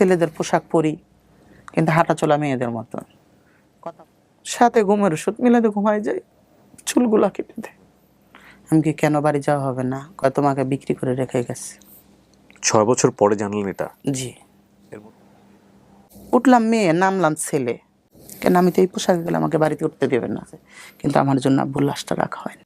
ছেলেদের পোশাক পরি, কিন্তু হাঁটা চলা মেয়েদের মতো। কথা সাথে ঘুমের ওষুধ মিলাতে ঘুমাই যায়, চুলগুলা কেটে দেয়। আমি কি কেন বাড়ি যাওয়া হবে না, কয় তোমাকে বিক্রি করে রেখে গেছে। 6 বছর পরে জানলেন এটা? জি। উঠলাম মেয়ে, নামলাম ছেলে, কেন আমি তো এই পোশাকে গেলে আমাকে বাড়িতে উঠতে দেবেন না, কিন্তু আমার জন্য আব্বুর লাশটা রাখা হয়নি।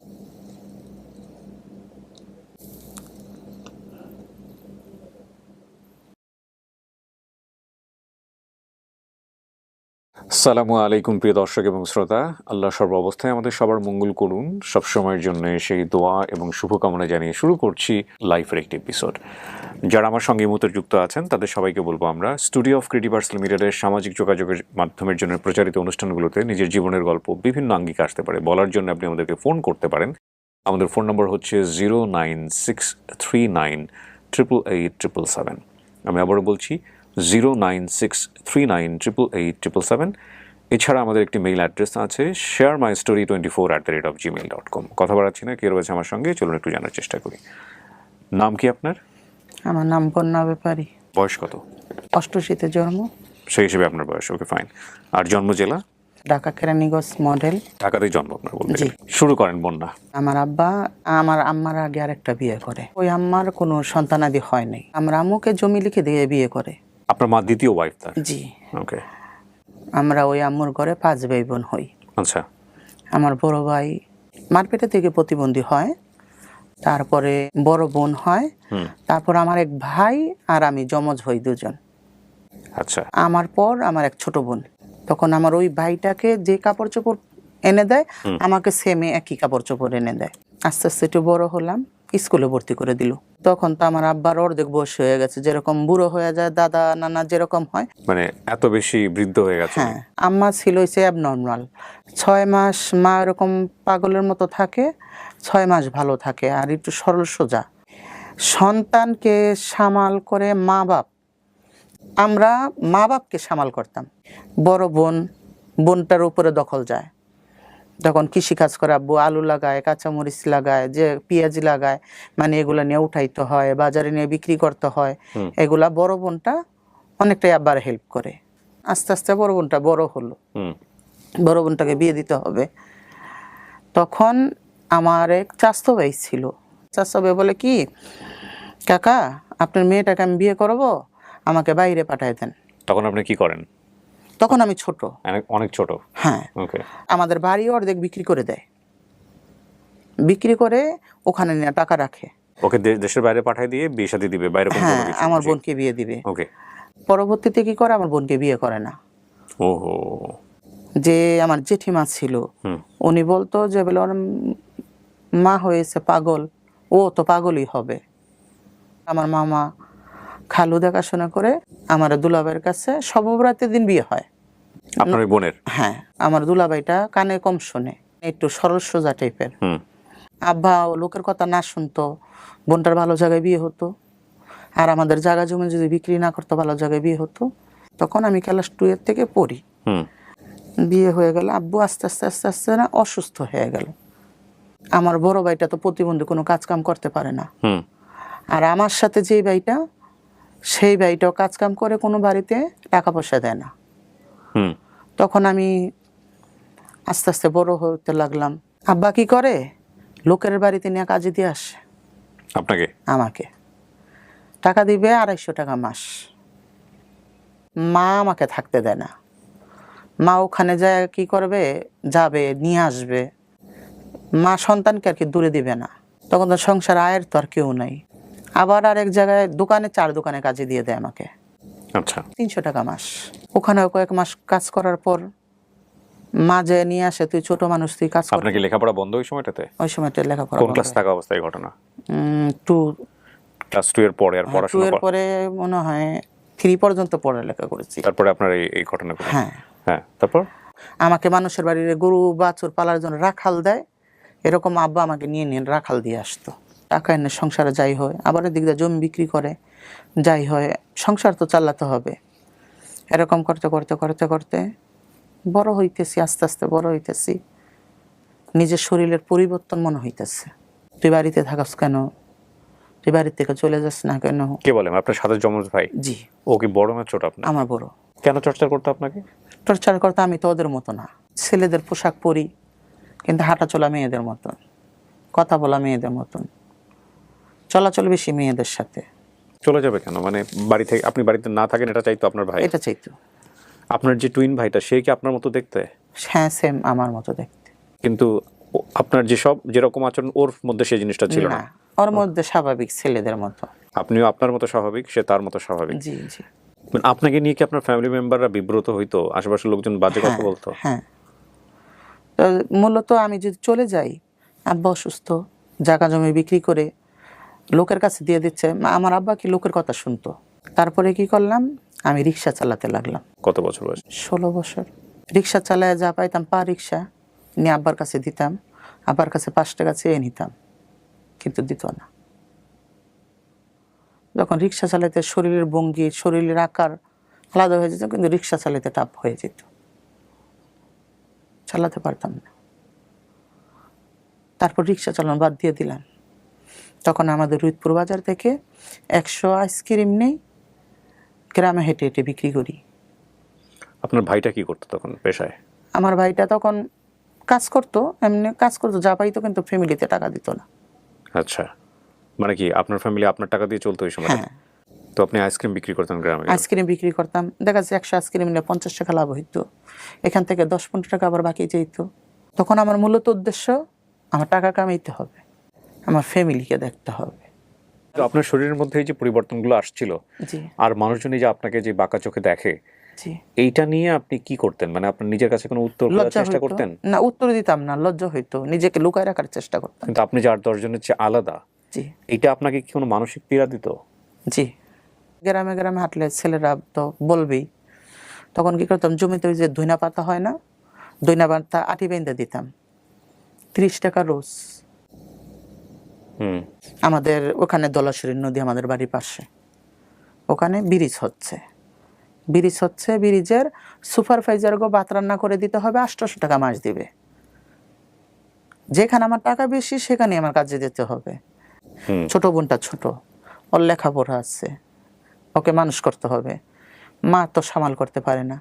আসসালামু আলাইকুম প্রিয় দর্শক এবং শ্রোতা, আল্লাহ সর্ব অবস্থায় আমাদের সবার মঙ্গল করুন। সবসময়ের জন্য সেই দোয়া এবং শুভকামনা জানিয়ে শুরু করছি লাইফের একটি এপিসোড। যারা আমার সঙ্গে মুহূর্তে যুক্ত আছেন তাদের সবাইকে বলবো, আমরা স্টুডিও অফ ক্রিয়েটিভার্স লিমিটেডের সামাজিক যোগাযোগের মাধ্যমের জন্য প্রচারিত অনুষ্ঠানগুলোতে নিজের জীবনের গল্প বিভিন্ন আঙ্গিকে আসতে পারে বলার জন্য আপনি আমাদেরকে ফোন করতে পারেন। আমাদের ফোন নম্বর হচ্ছে 09639887777। আমি আবারও বলছি 09639887777। এছাড়া আমাদের একটি মেইল অ্যাড্রেস আছে sharemystory24@gmail.com। কথা বাড়াচ্ছি না, কে রয়েছে আমার সঙ্গে, চলুন একটু জানার চেষ্টা করি। নাম কি আপনার? আমার নাম বন্যা ব্যাপারী। বয়স কত? 88-তে জন্ম। সেই হিসেবে আপনার বয়স, ওকে ফাইন। আর জন্ম জেলা? ঢাকা কেরানীগঞ্জ মডেল। ঢাকাতেই জন্ম আপনার বলতে জি। গেলে। শুরু করেন বন্যা। আমার আব্বা আমার আম্মার আগে আরেকটা বিয়ে করে, ওই আম্মার কোনো সন্তানাদি হয় নাই। আমরা আম্মুকে জমি লিখে দিয়ে বিয়ে করে। আপনার মা দ্বিতীয় ওয়াইফ তার? জি। ওকে। আমরা ওই আম্মুর ঘরে 5 ভাই বোন হই। আচ্ছা। আমার বড় ভাই মারপেটে থেকে প্রতিবন্ধী হয়, তারপরে বড় বোন হয়, তারপর আমার এক ভাই আর আমি যমজ হই দুজন। আচ্ছা। আমার পর আমার এক ছোট বোন। তখন আমার ওই ভাইটাকে যে কাপড় চোপড় এনে দেয়, আমাকে সেমে একই কাপড় চোপড় এনে দেয়। আস্তে আস্তে একটু বড় হলাম, স্কুলে ভর্তি করে দিল। তখন তো আমার আব্বার অর্ধেক বয়স হয়ে গেছে, যেরকম বুড়ো হয়ে যায় দাদা নানা যেরকম হয়, মানে এত বেশি বৃদ্ধ হয়ে গেছে? হ্যাঁ। আম্মা ছিল হচ্ছে অ্যাবনর্মাল। 6 মাস মা এরকম পাগলের মতো থাকে, 6 মাস ভালো থাকে আর একটু সরল সোজা। সন্তানকে সামাল করে মা বাপ, আমরা মা বাপকে সামাল করতাম। বড় বোনটার উপরে দখল যায়, তখন কৃষিকাজ করে আব্বু আলু লাগায়, কাঁচামরিচ লাগায়, যে পেঁয়াজ লাগায়, মানে এগুলা নিয়ে উঠাইতে হয়, বাজারে নিয়ে বিক্রি করতে হয়। এগুলা বড় বোনটা অনেকটাই আব্বার হেল্প করে। আস্তে আস্তে বড় বোনটা বড় হলো, বড় বোনটাকে বিয়ে দিতে হবে। তখন আমার এক চাচতো ভাই ছিল, চাচতো ভাই বলে কি, কাকা আপনার মেয়েটাকে আমি বিয়ে করবো, আমাকে বাইরে পাঠায় দেন। তখন আপনি কি করেন? তখন আমি ছোট, অনেক ছোট। হ্যাঁ। ওকে। আমাদের বাড়ি অর্ধেক বিক্রি করে দেয়, বিক্রি করে ওখানে নিয়ে টাকা রাখে। ওকে দেশের বাইরে পাঠিয়ে দিয়ে বিয়ে শাদী দিবে বাইরে? হ্যাঁ, আমার বোনকে বিয়ে দিবে। ওকে। পরবর্তীতে কি করে, আমার বোনকে বিয়ে করে না। ওহো। যে আমার জেঠিমা ছিল, উনি বলতো যে বলে ওর মা হয়েছে পাগল, ও তো পাগলই হবে। আমার মামা খালু দেখাশোনা করে আমার দুলাভাইয়ের কাছে সবরাতের দিন বিয়ে হয়। আপনার ওই বোনের? হ্যাঁ। আমার দুলাভাইটা কানে কম শোনে, একটু সরল সোজা টাইপের। আব্বা লোকের কথা না শুনতো, বোনটার ভালো জায়গায় বিয়ে হতো, আর আমাদের জায়গা জমি যদি বিক্রি না করতো ভালো জায়গায় বিয়ে হতো। তখন আমি ক্লাস 2 এর থেকে পড়ি, বিয়ে হয়ে গেল। আব্বু আস্তে আস্তে আস্তে আস্তে না অসুস্থ হয়ে গেল। আমার বড় ভাইটা তো প্রতিবন্ধী, কোনো কাজ কাম করতে পারে না। আর আমার সাথে যে ভাইটা, সেই ভাইটাও কাজ কাম করে, কোনো বাড়িতে টাকা পয়সা দেয় না। তখন আমি আস্তে আস্তে বড় হতে লাগলাম। আব্বা কি করে, লোকের বাড়িতে নিয়ে কাজে দিয়ে আসে। আপনাকে? আমাকে টাকা দিবে 250 টাকা মাস। মা আমাকে থাকতে দেয় না। মা ওখানে যায় কি করবে, যাবে নিয়ে আসবে। মা সন্তানকে আর কি দূরে দিবে না। তখন তো সংসার আয়ের তো আর কেউ নাই। আবার আরেক জায়গায় দোকানে, 4 দোকানে কাজে দিয়ে দেয় আমাকে। আচ্ছা। 300 টাকা মাস। ওখানে কয়েক মাস কাজ করার পর মা যে নিয়ে আসে, তুই ছোট মানুষ, তুই কাজ কর। আপনার কি লেখাপড়া বন্ধ ওই সময়টাতে? ওই সময়টা লেখাপড়া কোন ক্লাস থাকা অবস্থায় ঘটনা? 2 ক্লাস 2 এর পরে আর পড়াশোনা? 2 এর পরে মনে হয় 3 পর্যন্ত পড়ালেখা করেছি। তারপরে আপনার এই ঘটনা? হ্যাঁ। হ্যাঁ, তারপর? আমাকে মানুষের বাড়ির গরু বাছুর পালার জন্য রাখাল দেয়, এরকম আব্বা আমাকে নিয়ে নিয়ে রাখাল দিয়ে আসতো। টাকা এনে সংসারে যাই হয়, আবার এদিক দিয়ে জমি বিক্রি করে যাই হয়, সংসার তো চালাতে হবে। এরকম করতে করতে করতে করতে বড় হইতেছি, আস্তে আস্তে বড় হইতেছি। নিজের শরীরের পরিবর্তন মনে হইতেছে। তুই বাড়িতে থাকাস কেন, তুই বাড়ির থেকে চলে যাস না কেন? কে বলেন? আপনার সাথে যমজ ভাই? জি, ও কি বড় না ছোট আপনার? আমার বড়। কেন টর্চার করতো আপনাকে? টর্চার করতে আমি তো ওদের মতো না, ছেলেদের পোশাক পরি কিন্তু হাঁটা চলা মেয়েদের মতন, কথা বলা মেয়েদের মতন, চলাচল বেশি মেয়েদের সাথে। চলে যাবে কেন? মানে বাড়ি থেকে আপনি বাড়িতে না থাকেন এটা চাইতো আপনার ভাই? এটা চাইতো। আপনার যে টুইন ভাইটা সে কি আপনার মতো দেখতে? হ্যাঁ, সেম আমার মতো দেখতে। কিন্তু আপনার যেরকম আচরণ ওর মধ্যে সেই জিনিসটা ছিল না? না, ওর মধ্যে স্বাভাবিক ছেলেদের মতো। আপনিও আপনার মতো স্বাভাবিক, সে তার মতো স্বাভাবিক। জি জি। মানে আপনাকে নিয়ে কি আপনার ফ্যামিলি মেম্বাররা বিব্রত হইতো? আশেপাশের লোকজন বাজে কথা বলতো? হ্যাঁ, তো মূলত আমি যদি চলে যাই, আব্বা অসুস্থ, জায়গা জমি বিক্রি করে লোকের কাছে দিয়ে দিচ্ছে, আমার আব্বা কি লোকের কথা শুনতো। তারপরে কি করলাম, আমি রিক্সা চালাতে লাগলাম। কত বছর বয়স? 16 বছর। রিক্সা চালায় যা পাইতাম পা রিক্সা নিয়ে আব্বার কাছে দিতাম, আব্বার কাছে 5 টাকা চেয়ে নিতাম, কিন্তু দিত না। যখন রিক্সা চালাতে শরীরের ভঙ্গি, শরীরের আকার আলাদা হয়ে যেত, কিন্তু রিক্সা চালাতে টাফ হয়ে যেত, চালাতে পারতাম না। তারপর রিক্সা চালানো বাদ দিয়ে দিলাম। তখন আমাদের রুইতপুর বাজার থেকে 100 আইসক্রিম নেই, গ্রামে হেঁটে হেঁটে বিক্রি করি। আপনার ভাইটা কি করতো তখন পেশায়? আমার ভাইটা তখন কাজ করতো, এমনি কাজ করতো, যা পাইতো, কিন্তু ফ্যামিলিতে টাকা দিত না। আচ্ছা, মানে কি আপনার ফ্যামিলি আপনার টাকা দিয়ে চলতো ওই সময়? হ্যাঁ, তো আপনি আইসক্রিম বিক্রি করতেন গ্রামে? আইসক্রিম বিক্রি করতাম, দেখা যাচ্ছে 100 আইসক্রিম নিলে 50 টাকা লাভ হইতো, এখান থেকে 10-15 টাকা আবার বাকি যেত। তখন আমার মূলত উদ্দেশ্য, আমার টাকা কামাইতে হবে, আমার ফ্যামিলিকে দেখতে হবে। তো আপনার শরীরের মধ্যে এই যে পরিবর্তনগুলো আসছিল, জি আর মানুষজন এই যে আপনাকে যে বাঁকা চোখে দেখে, জি। এইটা নিয়ে আপনি কি করতেন? মানে আপনার নিজের কাছে কোনো উত্তর খোঁজার লজ্জা চেষ্টা হইতো করতেন? না, উত্তর দিতাম না, লজ্জা হইতো, নিজেকে লুকায় রাখার চেষ্টা করতাম। কিন্তু আপনি যে 8-10 জনের চেয়ে আলাদা, জি এইটা আপনাকে কি কোনো মানসিক পীড়া দিত? জি। গ্রামে গ্রামে হাঁটলে ছেলেরা তো বলবেই। তখন কি করতাম, জমিতে ওই যে ধইনা পাতা হয় না, ধইনা পাতা আটি বেঁধে দিতাম, 30 টাকা রোজ। হুম। আমাদের ওখানে দলাশরী নদী, আমাদের বাড়ির পাশে, ওখানে ব্রিজ হচ্ছে, ব্রিজের সুপারভাইজারকে ভাত রান্না করে দিতে হবে, 800 টাকা মাস দিবে। যেখানে আমার টাকা বেশি সেখানে আমার কাজে দিতে হবে। ছোট বোনটা ছোট, ওর লেখাপড়া আছে, ওকে মানুষ করতে হবে, মা তো সামাল করতে পারে না।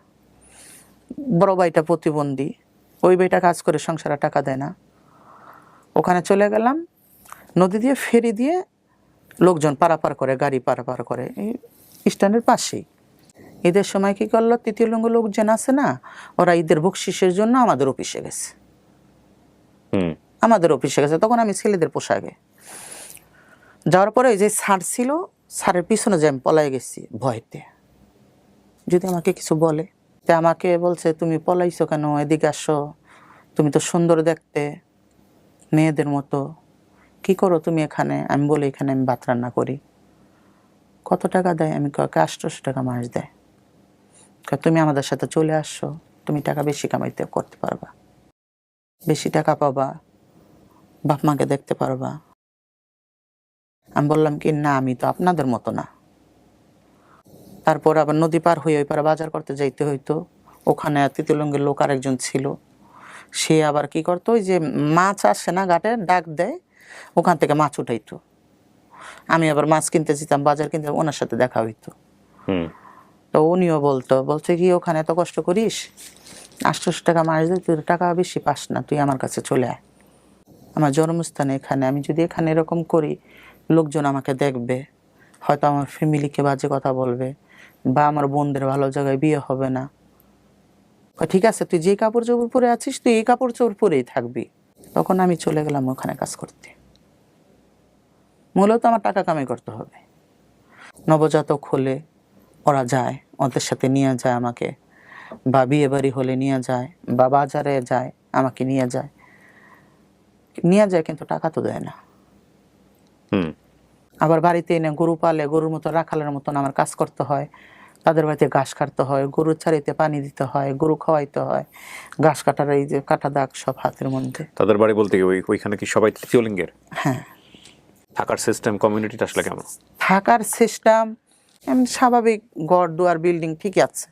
বড় ভাইটা প্রতিবন্ধী, ওই ভাইটা কাজ করে সংসারে টাকা দেয় না। ওখানে চলে গেলাম, নদী দিয়ে ফেরি দিয়ে লোকজন পারাপার করে, গাড়ি পারাপার করে এই স্ট্যান্ডের পাশেই। ঈদের সময় কি করলো, তৃতীয় লিঙ্গ লোকজন আছে না, ওরা ঈদের বকশিসের জন্য আমাদের অফিসে গেছে, তখন আমি ছেলেদের পোশাকে যাওয়ার পরে ওই যে স্যার ছিল, স্যারের পিছনে যে আমি পলাই গেছি ভয়তে, যদি আমাকে কিছু বলে। তা আমাকে বলছে, তুমি পলাইছো কেন, এদিকে আসো, তুমি তো সুন্দর দেখতে, মেয়েদের মতো, কি করো তুমি এখানে? আমি বলি, এখানে আমি ভাত রান্না করি। কত টাকা দেয়? আমি কাউকে 800 টাকা মাস দেয়। তুমি আমাদের সাথে চলে আসো, তুমি টাকা বেশি কামাইতে করতে পারবা, বেশি টাকা পাবা, বাপ মাকে দেখতে পারবা। আমি বললাম কি, না, আমি তো আপনাদের মতো না। তারপর আবার নদী পার হয়ে ওই পারে বাজার করতে যাইতে হইতো। ওখানে তৃতীয়লিঙ্গের লোক আরেকজন ছিল, সে আবার কি করতো, ওই যে মাছ আসে না ঘাটে, ডাক দেয়, ওখান থেকে মাছ উঠাইতো। আমি আবার মাছ কিনতে যেতাম, বাজার কিনতে, ওনার সাথে দেখা হইতো। তো উনিও বলছে কি, ওখানে এত কষ্ট করিস, 800 টাকা মাস দেয়, তুই টাকা বেশি পাস না, তুই আমার কাছে চলে আয়, আমার জন্মস্থানে এখানে। আমি যদি এখানে এরকম করি, লোকজন আমাকে দেখবে, হয়তো আমার ফ্যামিলিকে বাজে কথা বলবে, বা আমার বোনদের ভালো জায়গায় বিয়ে হবে না। ঠিক আছে, তুই যে কাপড় চোপড় পরে আছিস, তুই এই কাপড় চোপড় পরেই থাকবি। তখন আমি চলে গেলাম ওখানে কাজ করতে। মূলত আমার টাকা কামাই করতে হবে। নবজাতক হলে ওরা যায়, ওদের সাথে নিয়ে যায় আমাকে, বা বিয়ে বাড়ি হলে নিয়ে যায়, বা বাজারে যায় আমাকে নিয়ে যায়, কিন্তু টাকা তো দেয় না। আবার বাড়িতে এনে গরু পালে, গরুর মতো রাখালের মতন আমার কাজ করতে হয়, তাদের বাড়িতে ঘাস কাটতে হয়, গরুর ছাড়িতে পানি দিতে হয়, গরু খাওয়াইতে হয়, ঘাস কাটার এই যে কাটা দাগ সব হাতের মধ্যে। তাদের বাড়ি বলতে ওইখানে কি সবাই তৃতীয় লিঙ্গের? হ্যাঁ। থাকার সিস্টেম, কমিউনিটিটা আসলে কেমন? থাকার সিস্টেম স্বাভাবিক, ঘর দুয়ার বিল্ডিং ঠিকই আছে,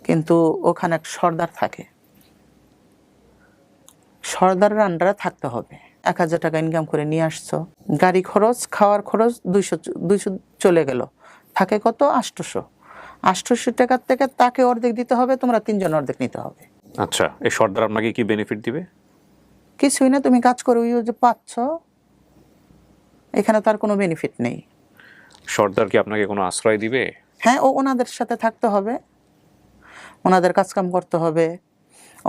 কিন্তু ওখানে এক সর্দার থাকে, সর্দারের আন্ডারে থাকতে হবে। 1,000 টাকা ইনকাম করে নিয়ে আসছো, গাড়ি খরচ খাওয়ার খরচ 200 চলে গেল, থাকে কত 800 টাকার থেকে তাকে অর্ধেক দিতে হবে, তোমরা 3 জন অর্ধেক নিতে হবে। আচ্ছা, এই সর্দার আপনাকে কি বেনিফিট দিবে? কিছুই না, তুমি কাজ করে ওই যে পাচ্ছ, এখানে তার কোনো বেনিফিট নেই। সর্দার কি আপনাকে কোনো আশ্রয় দিবে? হ্যাঁ, ওনাদের সাথে থাকতে হবে, ওনাদের কাজকাম করতে হবে,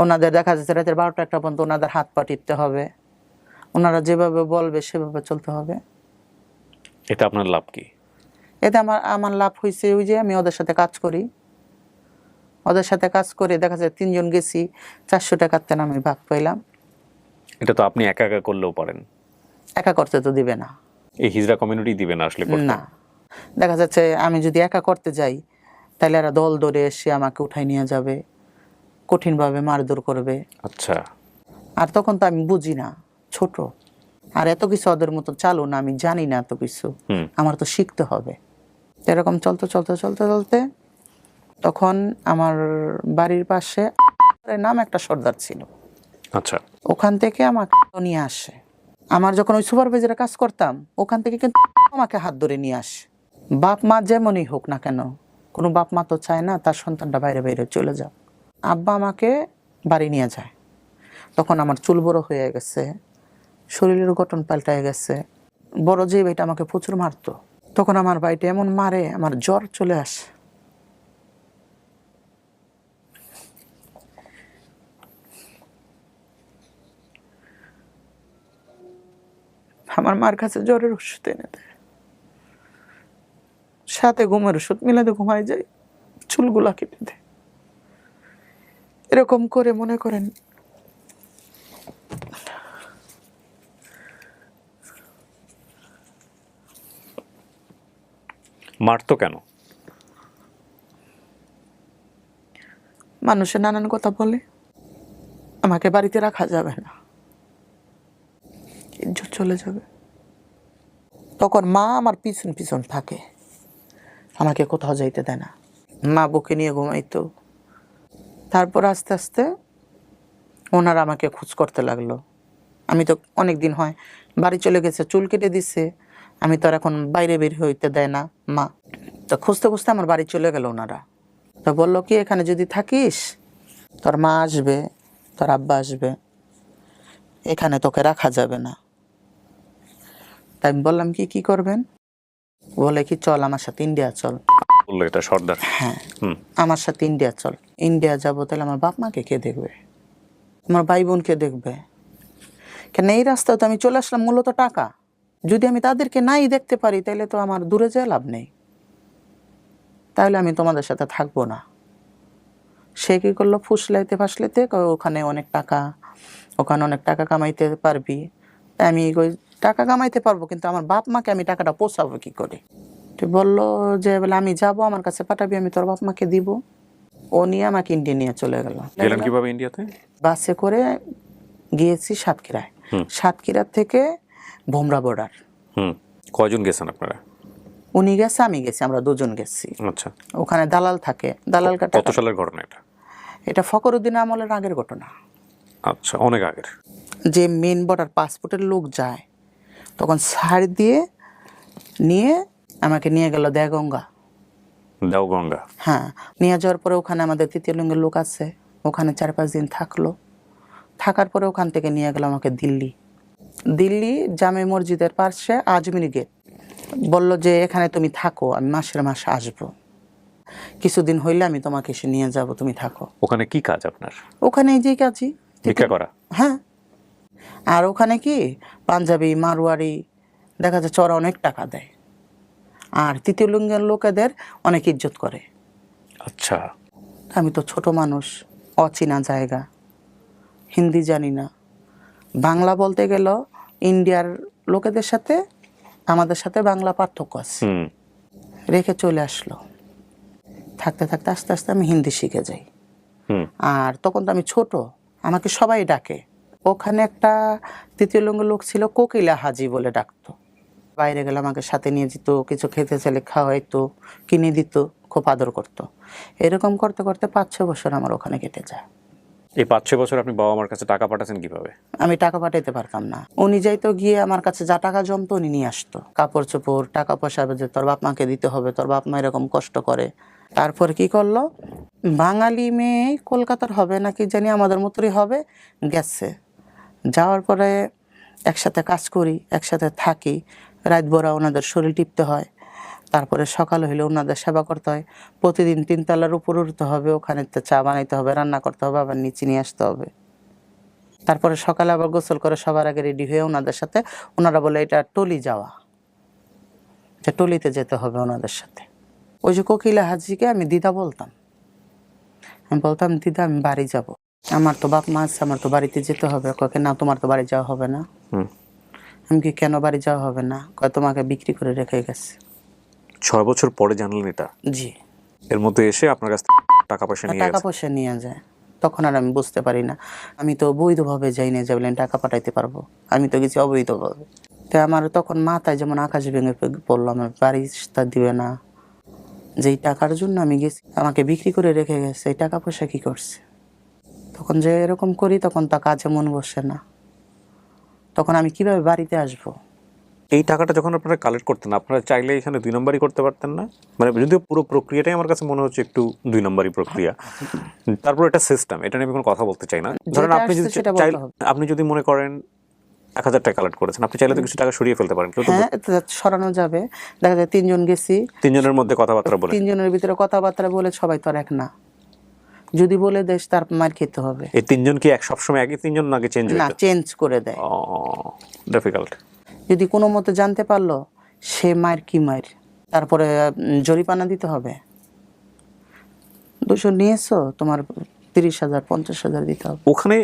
ওনাদের দেখা যাচ্ছে রাতের 12টা-1টা পর্যন্ত ওনাদের হাত পা টিপতে হবে, ওনারা যেভাবে বলবে সেভাবে চলতে হবে। এটা আপনার লাভ কি? এতে আমার লাভ হয়েছে ওই যে আমি ওদের সাথে কাজ করি, ওদের সাথে কাজ করে দেখা যায় 3 জন গেছি, 400 টাকার তেন আমি ভাগ পাইলাম। এটা তো আপনি একা একা করলেও পারেন। একা করতে তো দিবে না। এই হিজড়া কমিউনিটি দিবে না আসলে করতে? না, দেখা যাচ্ছে আমি যদি একা করতে যাই তাহলে এরা দল ধরে এসে আমাকে উঠাই নিয়ে যাবে, কঠিনভাবে মারধর করবে। আচ্ছা। আর তখন তো আমি বুঝি না, ছোট, আর এত কিছু ওদের মতো চালু না, আমি জানি না এত কিছু, আমার তো শিখতে হবে। এরকম চলতে চলতে চলতে চলতে তখন আমার বাড়ির পাশে নাম একটা সর্দার ছিল। আচ্ছা। ওখান থেকে আমাকে নিয়ে আসে। আমার যখন ওই সুপারভাইজারে কাজ করতাম ওখান থেকে কিন্তু আমাকে হাত ধরে নিয়ে আসে। বাপ মা যেমনই হোক না কেন, কোনো বাপ মা তো চায় না তার সন্তানটা বাইরে বাইরে চলে যাক। আব্বা আমাকে বাড়ি নিয়ে যায়। তখন আমার চুল বড় হয়ে গেছে, শরীরের গঠন পাল্টায় গেছে। বড় যে ভাইটা আমাকে প্রচুর মারতো, তখন আমার ভাইটা এমন মারে আমার জ্বর চলে আসে। আমার মার কাছে জ্বরের ওষুধ এনে দেয়, সাথে ঘুমের ওষুধ মিলাতে ঘুমায় যায়, চুলগুলা কেটে দেয়। এরকম করে মনে করেন মারতো কেন? মানুষে নানান কথা বলে, আমাকে বাড়িতে রাখা যাবে না, ইজ্জত চলে যাবে। তখন মা আমার পিছন পিছন থাকে, আমাকে কোথাও যাইতে দেয় না, মা বুকে নিয়ে ঘুমাইতো। তারপর আস্তে আস্তে ওনারা আমাকে খোঁজ করতে লাগলো। আমি তো অনেক দিন হয় বাড়ি চলে গেছে, চুল কেটে দিছে, আমি তো আর এখন বাইরে বের হইতে দেয় না মা। তো খুঁজতে খুঁজতে আমার বাড়ি চলে গেল ওনারা। তো বললো কি, এখানে যদি থাকিস তোর মা আসবে, তোর আব্বা আসবে, এখানে তোকে রাখা যাবে না। তাই আমি বললাম কি করবেন? বলে কি, চল আমার সাথে ইন্ডিয়া চল। বললো এটা সর্দার? হ্যাঁ, আমার সাথে ইন্ডিয়া চল। ইন্ডিয়া যাবো, তাহলে আমার বাপ মাকে কে দেখবে, আমার ভাই বোনকে দেখবে? কেন এই রাস্তায় তো আমি চলে আসলাম মূলত টাকা, যদি আমি তাদেরকে নাই দেখতে পারি তাহলে তো আমার দূরে যেয়ে লাভ নেই, তাহলে আমি তোমাদের সাথে থাকবো না। সে কী করলো, ফুসলাইতে ফাসলাইতে ওখানে অনেক টাকা, ওখানে অনেক টাকা কামাইতে পারবি। তাই আমি ওই টাকা কামাইতে পারবো, কিন্তু আমার বাপ মাকে আমি টাকাটা পৌঁছাবো কী করে? তো বললো যে বলে আমি যাব, আমার কাছে পাঠাবি, আমি তোর বাপ মাকে দিব। ও নিয়ে আমাকে ইন্ডিয়া নিয়ে চলে গেল। গেলেন কিভাবে ইন্ডিয়াতে? বাসে করে গিয়েছি সাতক্ষীরায়, সাতক্ষীরা থেকে ভোমরা বর্ডার। কয়জন গেছেন আপনারা? উনি গেছে, আমি গেছি, আমরা দুজন গেছি। আচ্ছা। ওখানে দালাল থাকে, দালাল কাটা। কত সালের ঘটনা এটা? এটা ফখরুদ্দিন আমলের আগের ঘটনা। আচ্ছা, অনেক আগের। যে মেন বর্ডার পাসপোর্টের লোক যায়, তখন ছাড় দিয়ে নিয়ে আমাকে নিয়ে গেল দেওগঙ্গা। দেওগঙ্গা? হ্যাঁ, নিয়ে যাওয়ার পরে ওখানে আমাদের তৃতীয় লিঙ্গের লোক আছে, ওখানে 4-5 দিন থাকলো। থাকার পরে ওখান থেকে নিয়ে গেল আমাকে দিল্লি জামে মসজিদের পাশে আজমিরি গেট। বলল যে এখানে তুমি থাকো, আমি মাসের মাসে আসবো, কিছুদিন হইলে আমি তোমাকে এসে নিয়ে যাব, তুমি থাকো। ওখানে কি কাজ আপনার? ওখানে এই যে কাজই, ভিক্ষা করা? হ্যাঁ। আর ওখানে কি পাঞ্জাবি মারোয়ারি দেখা যাচ্ছে ওরা অনেক টাকা দেয়, আর তৃতীয় লিঙ্গের লোকেদের অনেক ইজ্জত করে। আচ্ছা। আমি তো ছোট মানুষ, অচেনা জায়গা, হিন্দি জানি না, বাংলা বলতে গেল ইন্ডিয়ার লোকেদের সাথে আমাদের সাথে বাংলা পার্থক্য আছে। রেখে চলে আসলো। থাকতে থাকতে আস্তে আস্তে আমি হিন্দি শিখে যাই। আর তখন তো আমি ছোট, আমাকে সবাই ডাকে। ওখানে একটা তৃতীয় লিঙ্গের লোক ছিল, কোকিলা হাজি বলে ডাকতো। বাইরে গেলে আমাকে সাথে নিয়ে যেত, কিছু খেতে চাইলে খাওয়াইতো, কিনে দিত, খুব আদর করতো। এরকম করতে করতে 5-6 বছর আমার ওখানে কেটে যায়। এই 5-6 বছর আপনি বাবা মার কাছে টাকা পাঠাচ্ছেন কিভাবে? আমি টাকা পাঠাইতে পারতাম না। উনি যাইতো গিয়ে আমার কাছে যা টাকা জমতো উনি নিয়ে আসতো। কাপড় চোপড়, টাকা পয়সা যে তোর বাপ মাকে দিতে হবে, তোর বাপ মা এরকম কষ্ট করে। তারপর কি করলো, বাঙালি মেয়ে কলকাতার হবে নাকি জানি আমাদের মতোই হবে, গেছে। যাওয়ার পরে একসাথে কাজ করি, একসাথে থাকি, রাত ভরা ওনাদের শরীর টিপতে হয়। তারপরে সকাল হইলে ওনাদের সেবা করতে হয়। প্রতিদিন 3 তলার উপর উঠতে হবে, ওখানে চা বানাইতে হবে, রান্না করতে হবে, আবার নিচে নিয়ে আসতে হবে। তারপরে সকালে আবার গোসল করে সবার আগে রেডি হয়ে ওনাদের সাথে, ওনারা বলে এটা টলি যাওয়া, যে টলিতে যেতে হবে ওনাদের সাথে। ওই যে কোকিলা হাজিকে আমি দিদা বলতাম, আমি বলতাম দিদা আমি বাড়ি যাব, আমার তো বাপ মা আছে, আমার তো বাড়িতে যেতে হবে। কয়ে না তোমার তো বাড়ি যাওয়া হবে না। আমি কি কেন বাড়ি যাওয়া হবে না? কয় তোমাকে বিক্রি করে রেখে গেছে। 6 বছর পরে জানলেন এটা? জি। এর মধ্যে এসে আপনার কাছ থেকে টাকা পয়সা নিয়ে টাকা গেছে? পয়সা নিয়ে যায়। তখন আর আমি বুঝতে পারি না, আমি তো বৈধভাবে যাই না যে বলেন টাকা পাঠাইতে পারবো, আমি তো গেছি অবৈধভাবে। তো আমার তখন মাথায় যেমন আকাশ ভেঙে পড়লো, আমার বাড়ি তা দিবে না, যেই টাকার জন্য আমি গেছি আমাকে বিক্রি করে রেখে গেছে, এই টাকা পয়সা কি করছে। তখন যে এরকম করি তখন তা কাজে মন বসে না, তখন আমি কিভাবে বাড়িতে আসব। এই টাকাটা যখন আপনারা কালেক্ট করতেন, আপনারা চাইলে এখানে 2 নম্বরই করতে পারতেন না? মানে যদিও পুরো প্রক্রিয়াটাই আমার কাছে মনে হচ্ছে একটু 2 নম্বরই প্রক্রিয়া। তারপর এটা সিস্টেম, এটা নিয়ে আমি কোনো কথা বলতে চাই না। ধরেন আপনি যদি চাইলে, আপনি যদি মনে করেন 1000 টাকা কালেক্ট করেছেন, আপনি চাইলে তো কিছু টাকা সরিয়ে ফেলতে পারেন। হ্যাঁ, সরানো যাবে। দেখা যায় 3 জন গেছি, 3 জনের মধ্যে কথাবার্তা বলে, 3 জনের ভিতরে কথাবার্তা বলে সবাই তো আর এক না, যদি বলে দেশ তার মার খেতে হবে। এই 3 জন কি এক সবসময় একই 3 জন নাকি চেঞ্জ না, হইতো? চেঞ্জ করে দেয়। ডিফিকাল্ট। যদি কোনো মতে জানতে পারলো সে মায়ের কি মায়ের, তারপরে জরিমানা দিতে হবে। 200 নিয়েছো, তোমার 30,000 50,000 দিতে হবে। ওখানে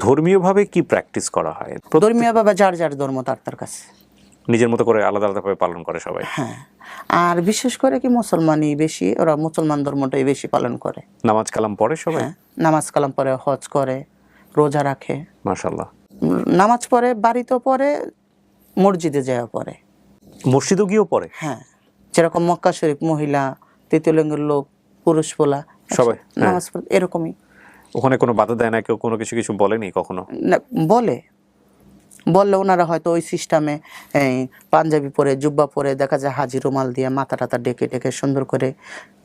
ধর্মীয়ভাবে কি প্র্যাকটিস করা হয়? ধর্মীয় বাবা যার যার ধর্ম তার কাছে নিজের মতো করে আলাদা আলাদাভাবে পালন করে সবাই। হ্যাঁ, আর বিশেষ করে কি মুসলমানই বেশি, ওরা মুসলমান ধর্মটাই বেশি পালন করে। নামাজ কালাম পড়ে সবাই? হ্যাঁ, নামাজ কালাম পড়ে, হজ করে, রোজা রাখে। মাশাআল্লাহ। নামাজ পড়ে, বাড়িতেও পড়ে, মসজিদে যায় পড়ে। মসজিদও গিয়েও পড়ে? হ্যাঁ, যেরকম মক্কা শরীফ মহিলা, তৃতীয় লিঙ্গের লোক, পুরুষ পোলা সবাই নামাজ পড়ে, এরকমই। ওখানে কোনো বাধা দেয় না কেউ? কোনো কিছু কিছু বলেনি কখনো? না, বললে ওনারা হয়তো ওই সিস্টেমে পাঞ্জাবি পরে, জুব্বা পরে, দেখা যায় হাজি রুমাল দিয়ে মাথা টাথা ডেকে ডেকে সুন্দর করে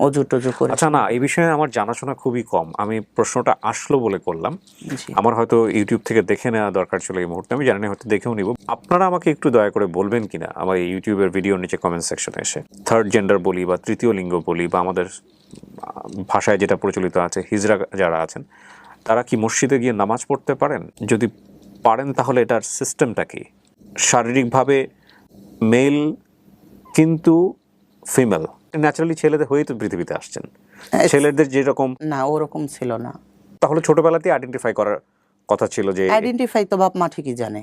অজু টজু করে। আচ্ছা, না, এই বিষয়ে আমার জানাশোনা খুবই কম, আমি প্রশ্নটা আসলো বলে করলাম। জি। আমার হয়তো ইউটিউব থেকে দেখে নেওয়া দরকার ছিল এই মুহূর্তে, আমি জানি না, হয়তো দেখেও নিব। আপনারা আমাকে একটু দয়া করে বলবেন কিনা আমার এই ইউটিউবের ভিডিওর নিচে কমেন্ট সেকশনে এসে, থার্ড জেন্ডার বলি বা তৃতীয় লিঙ্গ বলি বা আমাদের ভাষায় যেটা প্রচলিত আছে, হিজড়া যারা আছেন তারা কি মসজিদে গিয়ে নামাজ পড়তে পারেন? যদি পারেন তাহলে এটার সিস্টেমটা কি? শারীরিকভাবে মেল কিন্তু ফিমেল, ন্যাচারালি ছেলেদের হয়েই তো পৃথিবীতে আসছেন, ছেলেদের যেরকম না, ওরকম ছিল না। তাহলে ছোটবেলাতেই আইডেন্টিফাই করার কথা ছিল যে, আইডেন্টিফাই তো বাপ মা ঠিকই জানে।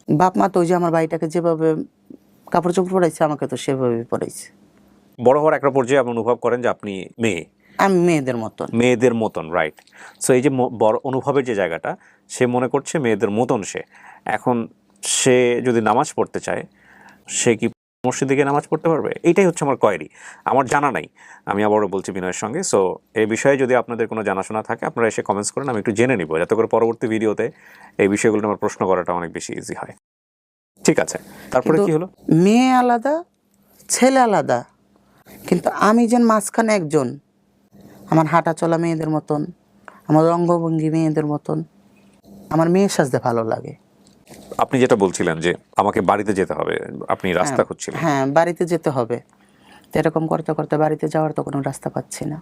বাপ মা তো ওই যে আমার বাড়িটাকে যেভাবে কাপড় চোপড় পরাইছে আমাকে তো সেভাবেই পরাইছে। বড় হওয়ার একটা পর্যায়ে আপনি অনুভব করেন যে আপনি মেয়ে, আমি মেয়েদের মতন, রাইট। সো এই যে বড় অনুভবের যে জায়গাটা, সে মনে করছে মেয়েদের মতন সে। এখন সে যদি নামাজ পড়তে চায়, সে কি মসজিদে গিয়ে নামাজ পড়তে পারবে? এইটাই হচ্ছে আমার কোয়েরি, আমার জানা নাই। আমি আবারও বলছি বিনয়ের সঙ্গে। সো এই বিষয়ে যদি আপনাদের কোনো জানাশোনা থাকে আপনারা এসে কমেন্টস করেন, আমি একটু জেনে নিব, যাতে করে পরবর্তী ভিডিওতে এই বিষয়গুলো আমার প্রশ্ন করাটা অনেক বেশি ইজি হয়। ঠিক আছে, তারপরে কি হলো? মেয়ে আলাদা, ছেলে আলাদা, কিন্তু আমি যেন মাঝখানে একজন। আমার হাঁটা চলা মেয়েদের মতন, আমার অঙ্গভঙ্গি মেয়েদের মতন, আমার মেয়ের সাজতে ভালো লাগে। আপনি যেটা বলছিলেন যে আমাকে বাড়িতে যেতে হবে, আপনি রাস্তা খুঁজছিলেন। হ্যাঁ, বাড়িতে যেতে হবে। তো এরকম করতে করতে বাড়িতে যাওয়ার তো কোনো রাস্তা পাচ্ছি না,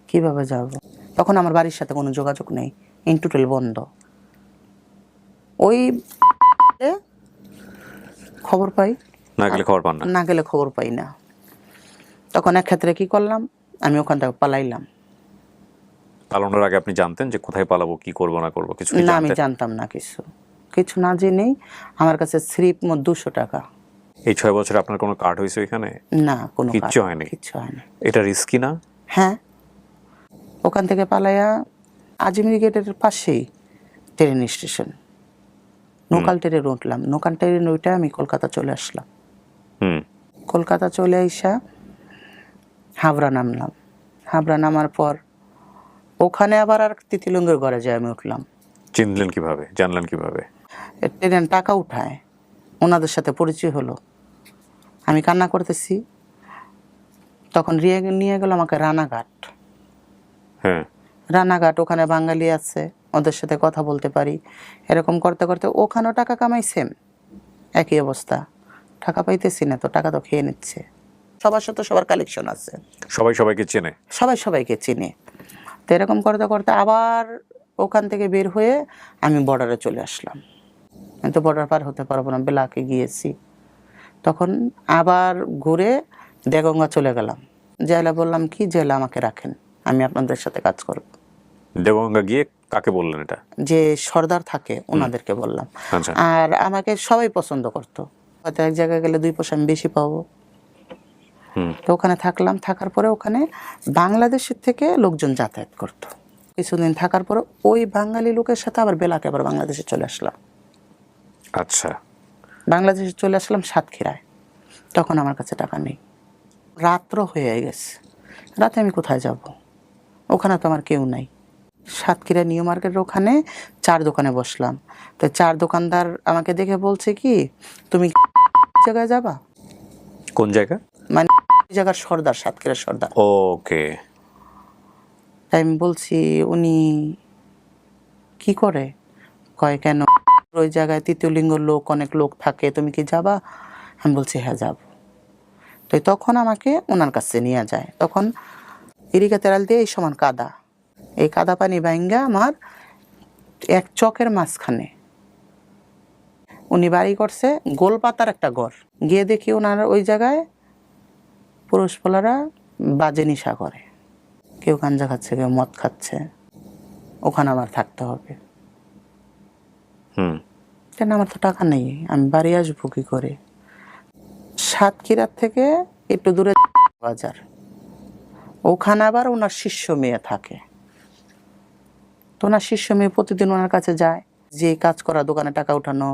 কিভাবে যাব। তখন আমার বাড়ির সাথে কোনো যোগাযোগ নেই, ইন্টারনেট বন্ধ। ওই খবর পাই, না গেলে খবর পান না? না গেলে খবর পাই না। তখন এক ক্ষেত্রে কি করলাম, আমি ওখান থেকে পালাইলাম। পালানোর আগে আপনি জানতেন যে কোথায় পালাবো, কি করব না করব? কিছু না, আমি জানতাম না, কিছু না জেনেই আমার কাছে স্লিপ 200 টাকা। এই 6 বছরে আপনার কোনো কার্ড হয়েছে এখানে? না, কোনো কিচ্ছু হয়নি? কিচ্ছু হয়নি। এটা রিস্কি না? হ্যাঁ, ওখান থেকে পালাইয়া আজমিরি গেটের পাশেই ট্রেন স্টেশন, লোকাল ট্রেনে উঠলাম। লোকাল ট্রেনে উঠে আমি কলকাতা চলে আসলাম। কলকাতা চলে আইসা হাবড়া নামলাম। হাবড়া নামার পর ওখানে আবার আর তিতিলুঙ্গের ঘরে যাই আমি উঠলাম। চিনলেন কিভাবে, জানলেন কিভাবে? ট্রেন টাকা উঠায়, ওনাদের সাথে পরিচয় হলো। আমি কান্না করতেছি, তখন নিয়ে গেল আমাকে রানাঘাট। হ্যাঁ। রানাঘাট, ওখানে বাঙালি আছে, ওদের সাথে কথা বলতে পারি। এরকম করতে করতে ওখানেও টাকা কামাই, সেম একই অবস্থা। টাকা পাইতেছি না তো, টাকা তো খেয়ে নিচ্ছে। সবার সাথে সবার কালেকশন আছে, সবাই সবাইকে চেনে। সবাই সবাইকে চিনে। তো এরকম করতে করতে আবার ওখান থেকে বের হয়ে আমি বর্ডারে চলে আসলাম। আমি তো বর্ডার পার হতে পারবো না, বেলাকে গিয়েছি। তখন আবার ঘুরে দেগঙ্গা চলে গেলাম। জেলা বললাম কি, জেলা আমাকে রাখেন, আমি আপনাদের সাথে কাজ করব। দেবগঙ্গা গিয়ে কাকে বললেন এটা? যে সর্দার থাকে ওনাদেরকে বললাম। আচ্ছা। আর আমাকে সবাই পছন্দ করতো, হয়তো এক জায়গায় গেলে 2 পয়সা আমি বেশি পাবো। তো ওখানে থাকলাম, থাকার পরে ওখানে বাংলাদেশের থেকে লোকজন যাতায়াত করতো। কিছুদিন থাকার পরে ওই বাঙালি লোকের সাথে আবার বেলাকে আবার বাংলাদেশে চলে আসলাম। আচ্ছা। বাংলাদেশে চলে আসলাম সাতক্ষীরায়। তখন আমার কাছে টাকা নেই, রাত্র হয়ে গেছে। রাতে আমি কোথায় যাব? ওখানে তো আমার কেউ নাই। সাতক্ষীরা নিউ মার্কেটের ওখানে 4 দোকানে বসলাম। তো 4 দোকানদার আমাকে দেখে বলছে কি, তুমি জায়গায় যাবা? কোন জায়গা? মানে জায়গার সর্দার, সাতক্ষীরার সর্দার। ওকে। তাই আমি বলছি, উনি কি করে? কয় কেন, ওই জায়গায় তৃতীয় লিঙ্গ লোক, অনেক লোক থাকে, তুমি কি যাবা? আমি বলছি হ্যাঁ যাব। তো তখন আমাকে ওনার কাছে নিয়ে যায়। তখন ইরিকা তেরাল দিয়ে এই সমান কাদা, এই কাদা পানি ভাঙ্গা আমার এক চকের মাঝখানে উনি বাড়ি করছে, গোলপাতার একটা ঘর। গিয়ে দেখি ওনার ওই জায়গায় পুরুষ পোলারা বাজে নিশা করে, কেউ গাঞ্জা খাচ্ছে, কেউ মদ খাচ্ছে। ওখানে আমার থাকতে হবে। কেন, আমার তো টাকা নেই, আমি বাড়ি আসবো কি করে? সাতক্ষীরার থেকে একটু দূরে বাজার, ওখানে আবার ওনার শিষ্য মেয়ে থাকে। তো ওনার শিষ্য মেয়ে প্রতিদিন ওনার কাছে যায়, যে কাজ করা, দোকানে টাকা উঠানো,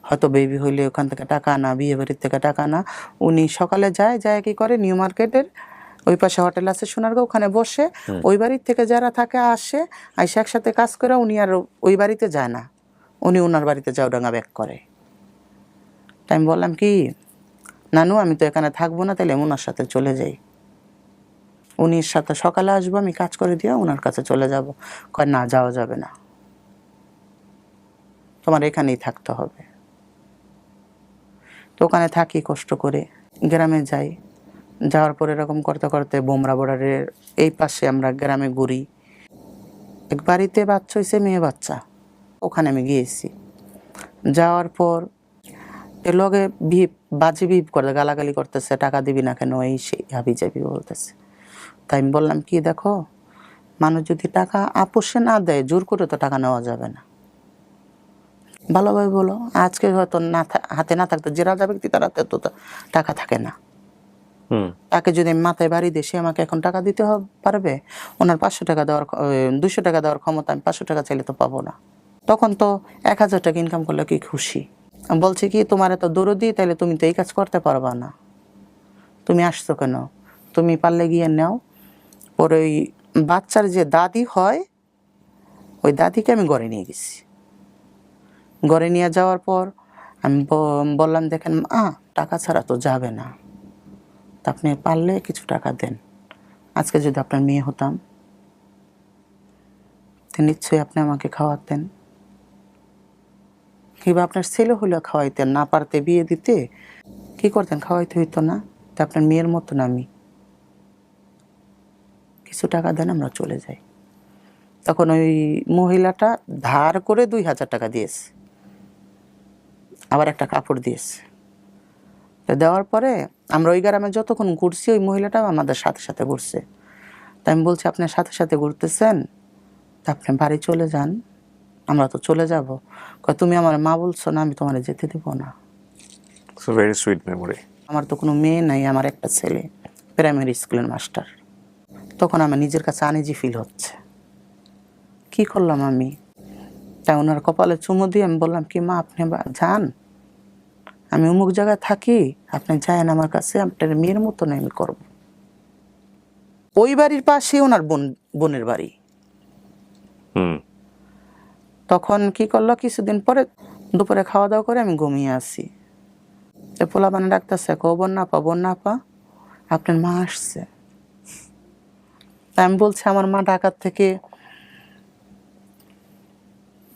হয়তো বেবি হইলে ওখান থেকে টাকা আনা, বিয়ে বাড়ির থেকে টাকা আনা। উনি সকালে যায়, কি করে, নিউ মার্কেটের ওই পাশে হোটেল আছে সোনারগাঁও, ওখানে বসে ওই বাড়ির থেকে যারা থাকে আসে, আইসে একসাথে কাজ করে। উনি আর ওই বাড়িতে যায় না, উনি ওনার বাড়িতে যাওডাঙ্গা ব্যাক করে। তাই আমি বললাম কি, নানু আমি তো এখানে থাকবো না, তাহলে ওনার সাথে চলে যাই। উনির সাথে সকালে আসবো, আমি কাজ করে দিয়ে ওনার কাছে চলে যাব। কয় না, যাওয়া যাবে না, তোমার এখানেই থাকতে হবে। তো ওখানে থাকি কষ্ট করে, গ্রামে যাই। যাওয়ার পর এরকম করতে করতে বোমরা বর্ডারের এই পাশে আমরা গ্রামে ঘুরি। এক বাড়িতে বাচ্চা হয়েছে, মেয়ে বাচ্চা, ওখানে আমি গিয়েছি। যাওয়ার পর এর লগে বাজে করে গালাগালি করতেছে, টাকা দিবি না কেন, এই সেই হাবি যাবি বলতেছে। তাই আমি বললাম কি, দেখো, মানুষ যদি টাকা আপোষে না দেয়, জোর করে তো টাকা নেওয়া যাবে না। ভালোভাবে বলো, আজকে হয়তো না হাতে না থাকতে, যে রাজা ব্যক্তি তার হাতে তো টাকা থাকে না। তাকে যদি আমি মাথায় বাড়ি দিই, সে আমাকে এখন টাকা দিতে পারবে? ওনার 500 টাকা দেওয়ার 200 টাকা দেওয়ার ক্ষমতা, আমি 500 টাকা চাইলে তো পাবো না। তখন তো 1000 টাকা ইনকাম করলে কি খুশি। বলছে কি, তোমার এত দরদি, তাইলে তুমি তো এই কাজ করতে পারবা না, তুমি আসছো কেন? তুমি পারলে গিয়ে নাও। ওর ওই বাচ্চার যে দাদি হয়, ওই দাদিকে আমি ঘরে নিয়ে গেছি। ঘরে নিয়ে যাওয়ার পর আমি বললাম, দেখেন টাকা ছাড়া তো যাবে না, তা আপনি পারলে কিছু টাকা দেন। আজকে যদি আপনার মেয়ে হতাম, তো নিশ্চয়ই আপনি আমাকে খাওয়াতেন, কিংবা আপনার ছেলে হলেও খাওয়াইতেন। না পারতে বিয়ে দিতে কি করতেন, খাওয়াইতে হইতো না। তা আপনার মেয়ের মতন আমি, কিছু টাকা দেন, আমরা চলে যাই। তখন ওই মহিলাটা ধার করে 2000 টাকা দিয়েছে, আবার একটা কাপড় দিয়েছে। তো দেওয়ার পরে আমরা ওই গ্রামে যতক্ষণ ঘুরছি, ওই মহিলাটাও আমাদের সাথে সাথে ঘুরছে। তাই আমি বলছি, আপনার সাথে সাথে ঘুরতেছেন, তা আপনি বাড়ি চলে যান, আমরা তো চলে যাব। তুমি আমার মা বলছো না, আমি তোমার যেতে দেব না। Very sweet memory. আমার তো কোনো মেয়ে নাই, আমার একটা ছেলে, প্রাইমারি স্কুলের মাস্টার। তখন আমার নিজের কাছে আনইজি ফিল হচ্ছে, কি করলাম আমি। তাই ওনার কপালে চুমু দিয়ে আমি বললাম কি, মা আপনি যান, আমি অমুক জায়গায় থাকি, আপনি যায়েন আমার কাছে, আপনার মেয়ের মতন আমি করব। ওই বাড়ির পাশে ওনার বোনের বাড়ি। তখন কি করলো, কিছুদিন পরে দুপুরে খাওয়া দাওয়া করে আমি ঘুমিয়ে আছি, তো পোলাপানে ডাকতেছে, বন্যা আপা আপনার মা আসছে। তা আমি বলছি আমার মা ঢাকার থেকে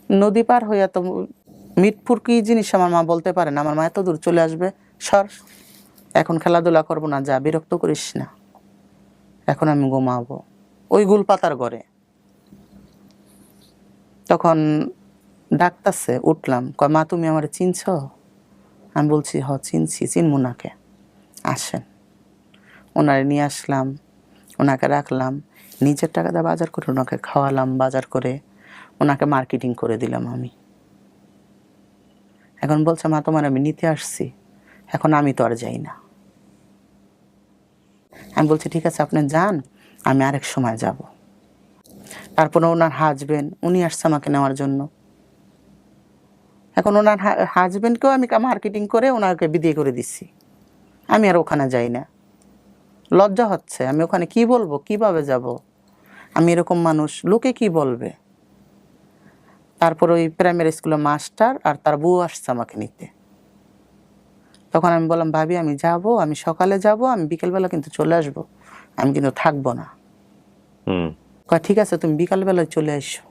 নদী পার হইয়া তো মিটপুর কি জিনিস আমার মা বলতে পারে না, আমার মা এত দূর চলে আসবে, সর এখন খেলাধুলা করবো না, যা বিরক্ত করিস না, এখন আমি ঘুমাবো ওই গুল পাতার ঘরে। তখন ডাকতাছে, উঠলাম, কয় মা তুমি আমার চিনছ? আমি বলছি হ চিনছি, চিনবো নাকে, আসেন। ওনারে নিয়ে আসলাম, ওনাকে রাখলাম, নিজের টাকা দিয়ে বাজার করে ওনাকে খাওয়ালাম, বাজার করে ওনাকে মার্কেটিং করে দিলাম আমি। এখন বলছে মা তোমার আমি নিতে আসছি, এখন আমি তো আর যাই না। আমি বলছি ঠিক আছে আপনি যান, আমি আরেক সময় যাব। তারপরে ওনার হাজবেন্ড উনি আসছে আমাকে নেওয়ার জন্য। এখন ওনার হাজবেন্ডকেও আমি মার্কেটিং করে ওনাকে বিদায় করে দিচ্ছি, আমি আর ওখানে যাই না। লজ্জা হচ্ছে, আমি ওখানে কি বলবো, কিভাবে যাব, আমি এরকম মানুষ, লোকে কি বলবে। তারপর ওই প্রাইমারি স্কুলের মাস্টার আর তার বউ আসছে আমাকে নিতে। তখন আমি বললাম ভাবি আমি যাব, আমি সকালে যাব, আমি বিকেলবেলা কিন্তু চলে আসব, আমি কিন্তু থাকবো না। কয় ঠিক আছে তুমি বিকালবেলায় চলে এসো,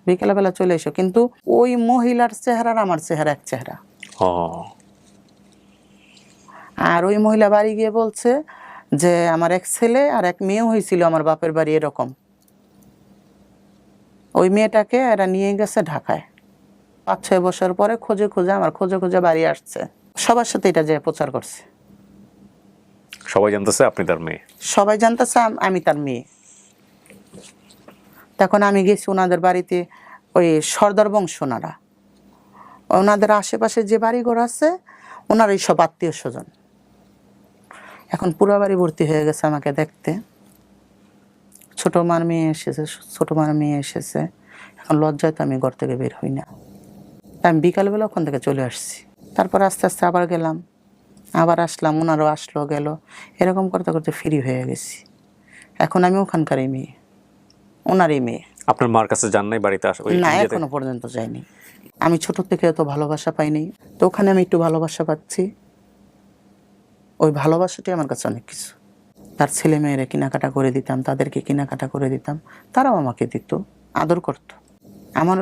বিকেলবেলা চলে এসো। কিন্তু ওই মহিলার চেহারা আর আমার চেহারা এক চেহারা। আর ওই মহিলা বাড়ি গিয়ে বলছে যে আমার এক ছেলে আর এক মেয়েও হয়েছিল আমার বাপের বাড়ি এরকম, ওই মেয়েটাকে এরা নিয়ে গেছে ঢাকায়। 5-6 বছর পরে খোঁজে খোঁজে আমার খোঁজে খোঁজে বাড়ি আসছে, সবার সাথে এটা যে প্রচার করছে, সবাই জানতেছে আপনি তার মেয়ে, সবাই জানতেছে আমি তার মেয়ে। তখন আমি গেছি ওনাদের বাড়িতে, ওই সর্দার বংশ ওনারা, ওনাদের আশেপাশে যে বাড়িঘর আছে ওনার এই সব আত্মীয় স্বজন। এখন পুরো বাড়ি ভর্তি হয়ে গেছে আমাকে দেখতে। ছোট মার মেয়ে এসেছে, এখন লজ্জায় তো আমি ঘর থেকে বের হই না। আমি বিকালবেলা ওখান থেকে চলে আসছি। তারপর আস্তে আস্তে আবার গেলাম, আবার আসলাম, ওনারও আসলো গেল, এরকম করতে করতে ফ্রি হয়ে গেছি। এখন আমি ওখানকারই মেয়ে, ওনারই মেয়ে। আপনার মার কাছে যান নাই বাড়িতে? না, এখনো পর্যন্ত যাইনি। আমি ছোট থেকে তো ভালোবাসা পাইনি, তো ওখানে আমি একটু ভালোবাসা পাচ্ছি। ওই ভালোবাসাটি আমার কাছে অনেক কিছু। তার ছেলে মেয়েরা কেনাকাটা করে দিতাম, তাদেরকে কেনাকাটা করে দিতাম, তারাও আমাকে দিত, আদর করত। আমার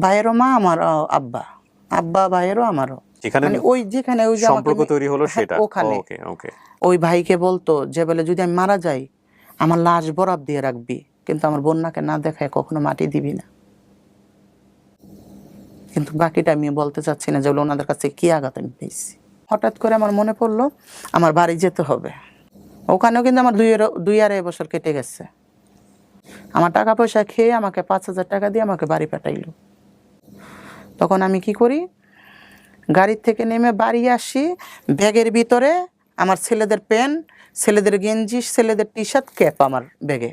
ভাইয়েরও মা আমার আব্বা, আব্বা ভাইয়েরও আমারও, মানে ওই যেখানে ওই সম্পর্ক তৈরি হলো সেটা ওখানে। ওই ভাইকে বলতো যে বলে যদি আমি মারা যাই আমার লাশ বরাব দিয়ে রাখবি, কিন্তু আমার বন্যাকে না দেখায় কখনো মাটি দিবি না। কিন্তু বাকিটা আমি বলতে চাচ্ছি না, যেগুলো ওনাদের কাছে কি আঘাত আমি পেয়েছি। হঠাৎ করে আমার মনে পড়লো আমার বাড়ি যেতে হবে। ওখানেও কিন্তু আমার 2-2.5 বছর কেটে গেছে। আমার টাকা পয়সা খেয়ে আমাকে 5,000 টাকা দিয়ে আমাকে বাড়ি পাঠাইলো। তখন আমি কি করি, গাড়ির থেকে নেমে বাড়ি আসি, ব্যাগের ভিতরে আমার ছেলেদের প্যান্ট, ছেলেদের গেঞ্জি, ছেলেদের টি শার্ট, ক্যাপ আমার ব্যাগে।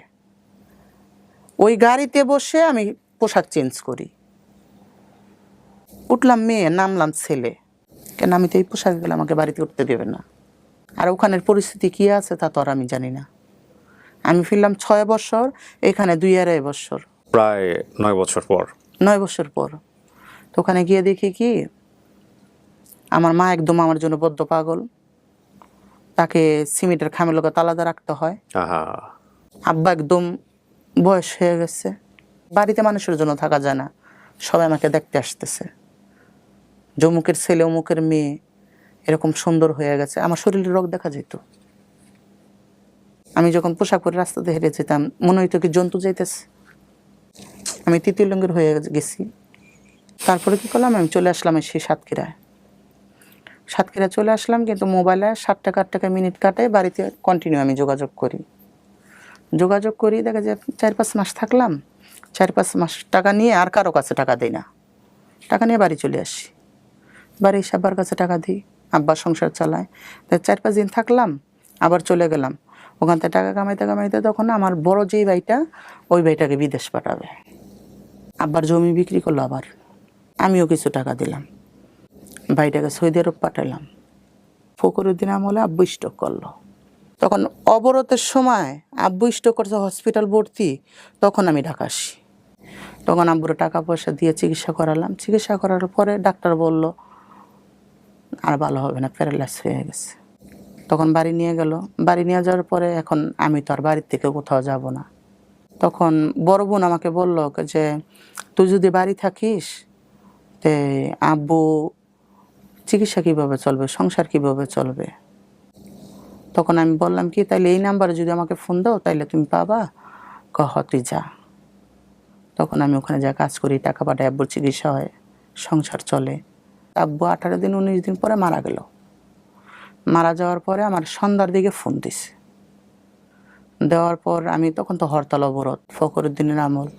ওই গাড়িতে বসে আমি পোশাক চেঞ্জ করি, উঠলাম মেয়ে, নামলাম ছেলে। কেন আমি তো এই পোশাকে গেলে আমাকে বাড়িতে উঠতে দেবে না। আর ওখানের পরিস্থিতি কী আছে তা তো আর আমি জানি না। আমি ফিরলাম 6 বছর, এখানে 2.5 বছর, প্রায় 9 বছর পর। 9 বছর পর। তো ওখানে গিয়ে দেখি কি আমার মা একদম আমার জন্য বদ্ধ পাগল, তাকে সিমেন্টের খামের লোকে তালাদা রাখতে হয়। আব্বা একদম বয়স হয়ে গেছে, বাড়িতে মানুষের জন্য থাকা যায় না, সবাই আমাকে দেখতে আসতেছে, অমুকের ছেলে অমুকের মেয়ে এরকম সুন্দর হয়ে গেছে। আমার শরীরের রোগ দেখা যেত। আমি যখন পোশাক পরে রাস্তাতে হেঁটে যেতাম মনে হইতো কি জন্তু যাইতেছে। আমি তৃতীয় লিঙ্গের হয়ে গেছি। তারপরে কি করলাম, আমি চলে আসলাম সেই সাতক্ষীরা চলে আসলাম, কিন্তু মোবাইলে 7 টাকা 8 টাকা মিনিট কাটে, বাড়িতে কন্টিনিউ আমি যোগাযোগ করি। দেখা যায় 4-5 মাস থাকলাম, 4-5 মাস টাকা নিয়ে আর কারো কাছে টাকা দিই না, টাকা নিয়ে বাড়ি চলে আসি। বাড়ি এসে আব্বার কাছে টাকা দিই, আব্বার সংসার চালায়। তাই 4-5 দিন থাকলাম, আবার চলে গেলাম। ওখান থেকে টাকা কামাইতে তখন আমার বড় যেই ভাইটা, ওই ভাইটাকে বিদেশ পাঠাবে। আব্বার জমি বিক্রি করলো, আবার আমিও কিছু টাকা দিলাম, ভাইটাকে সৌদি আরব পাঠালাম। ফখরুদ্দিন আমলে আব্বু স্ট্রোক করলো। তখন অবরোধের সময় আব্বু স্ট্রোক করছে, হসপিটাল ভর্তি, তখন আমি ঢাকা আসি। তখন আব্বুর টাকা পয়সা দিয়ে চিকিৎসা করালাম। চিকিৎসা করার পরে ডাক্তার বলল আর ভালো হবে না, প্যারালাইসিস হয়ে গেছে। তখন বাড়ি নিয়ে গেল। বাড়ি নিয়ে যাওয়ার পরে এখন আমি তো আর বাড়ির থেকে কোথাও যাব না। তখন বড় বোন আমাকে বলল যে তুই যদি বাড়ি থাকিস তে আব্বু চিকিৎসা কীভাবে চলবে, সংসার কীভাবে চলবে। তখন আমি বললাম কি তাইলে এই নাম্বারে যদি আমাকে ফোন দাও তাইলে তুমি পাবা। তুই যা। তখন আমি ওখানে যা কাজ করি, টাকা পাঠাই, আব্বুর চিকিৎসা হয়, সংসার চলে। আব্বু 18 দিন 19 দিন পরে মারা গেল। মারা যাওয়ার পরে আমার সন্ধ্যার দিকে ফোন দিছে। দেওয়ার পর আমি তখন তো হরতাল অবরোধ, ফখরুদ্দিনের আমল।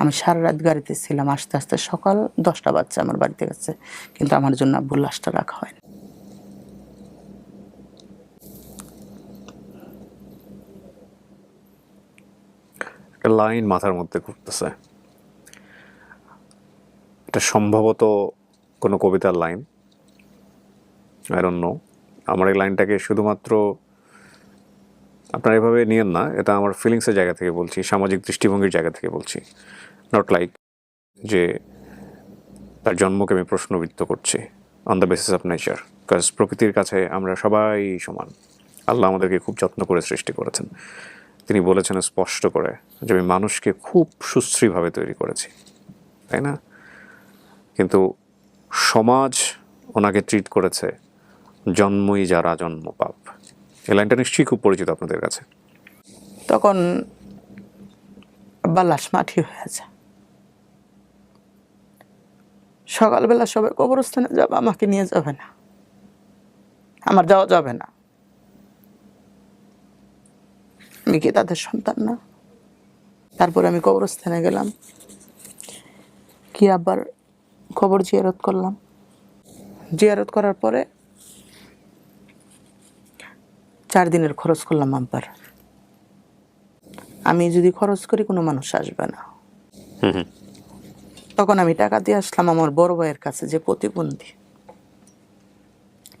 আমি সারা রাত গাড়িতে ছিলাম। আস্তে আস্তে সকাল 10টা বাজছে আমার বাড়িতে গেছে, কিন্তু আমার জন্য আব্বুর লাশটা রাখা হয়নি। একটা লাইন মাথার মধ্যে ঘুরতেছে, এটা সম্ভবত কোনো কবিতার লাইন, আই ডোন্ট নো। আমার এই লাইনটাকে শুধুমাত্র আপনারা এভাবে নিয়েন না, এটা আমার ফিলিংসের জায়গা থেকে বলছি, সামাজিক দৃষ্টিভঙ্গির জায়গা থেকে বলছি। নট লাইক যে তার জন্মকে আমি প্রশ্নবিদ্ধ করছি on the basis of nature, because প্রকৃতির কাছে আমরা সবাই সমান। আল্লাহ আমাদেরকে খুব যত্ন করে সৃষ্টি করেছেন। তিনি বলেছেন স্পষ্ট করে যে আমি মানুষকে খুব সুশ্রীভাবে তৈরি করেছি, তাই না? কিন্তু সমাজ ওনাকে ট্রিট করেছে জন্মই যারা জন্ম পাপ। এই লাইনটা নিশ্চয়ই খুব পরিচিত আপনাদের কাছে। তখন আব্বা লাশ মাটি হয়ে যায়। সকালবেলা সবাই কবরস্থানে যাবে, আমাকে নিয়ে যাবে না, আমার যাওয়া যাবে না। আমি কি তাদের সন্তান না? তারপর আমি কবরস্থানে গেলাম, কি আব্বার কবর জিয়ারত করলাম। জিয়ারত করার পরে 4 দিনের খরচ করলাম আব্বার। আমি যদি খরচ করি কোনো মানুষ আসবে না। তখন আমি টাকা দিয়ে আসলাম আমার বড় ভাইয়ের কাছে, যে প্রতিবন্ধী।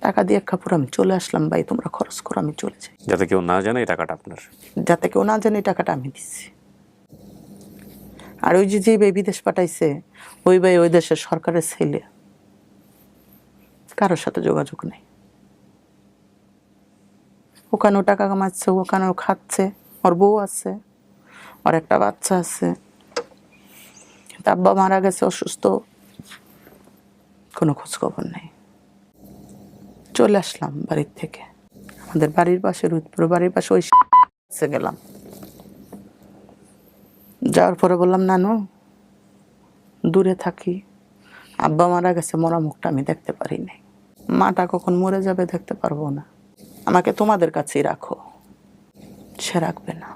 টাকা দিয়ে কাপড় আমি চলে আসলাম, ভাই তোমরা খরচ করো, আমি চলে যাই। যাতে কেউ না জানে এই টাকাটা আপনার। যাতে কেউ না জানে এই টাকাটা আমি দিচ্ছি। আর ওই যে ভাই বিদেশ পাঠাইছে, ওই ভাই ওই দেশের সরকারের ছেলে, কারোর সাথে যোগাযোগ নেই। ওখানেও টাকা কামাচ্ছে, ওখানেও খাচ্ছে, ওর বউ আছে, ওর একটা বাচ্চা আছে। আব্বা মারা গেছে অসুস্থ, কোনো খোঁজ খবর নেই। চলে আসলাম বাড়ির থেকে, আমাদের বাড়ির পাশে, রুদপুর বাড়ির পাশে ওই গেলাম। যাওয়ার পরে বললাম নানু দূরে থাকি, আব্বা মারা গেছে, মরা মুখটা আমি দেখতে পারি নাই, মাটা কখন মরে যাবে দেখতে পারবো না, আমাকে তোমাদের কাছেই রাখো। সে রাখবে না।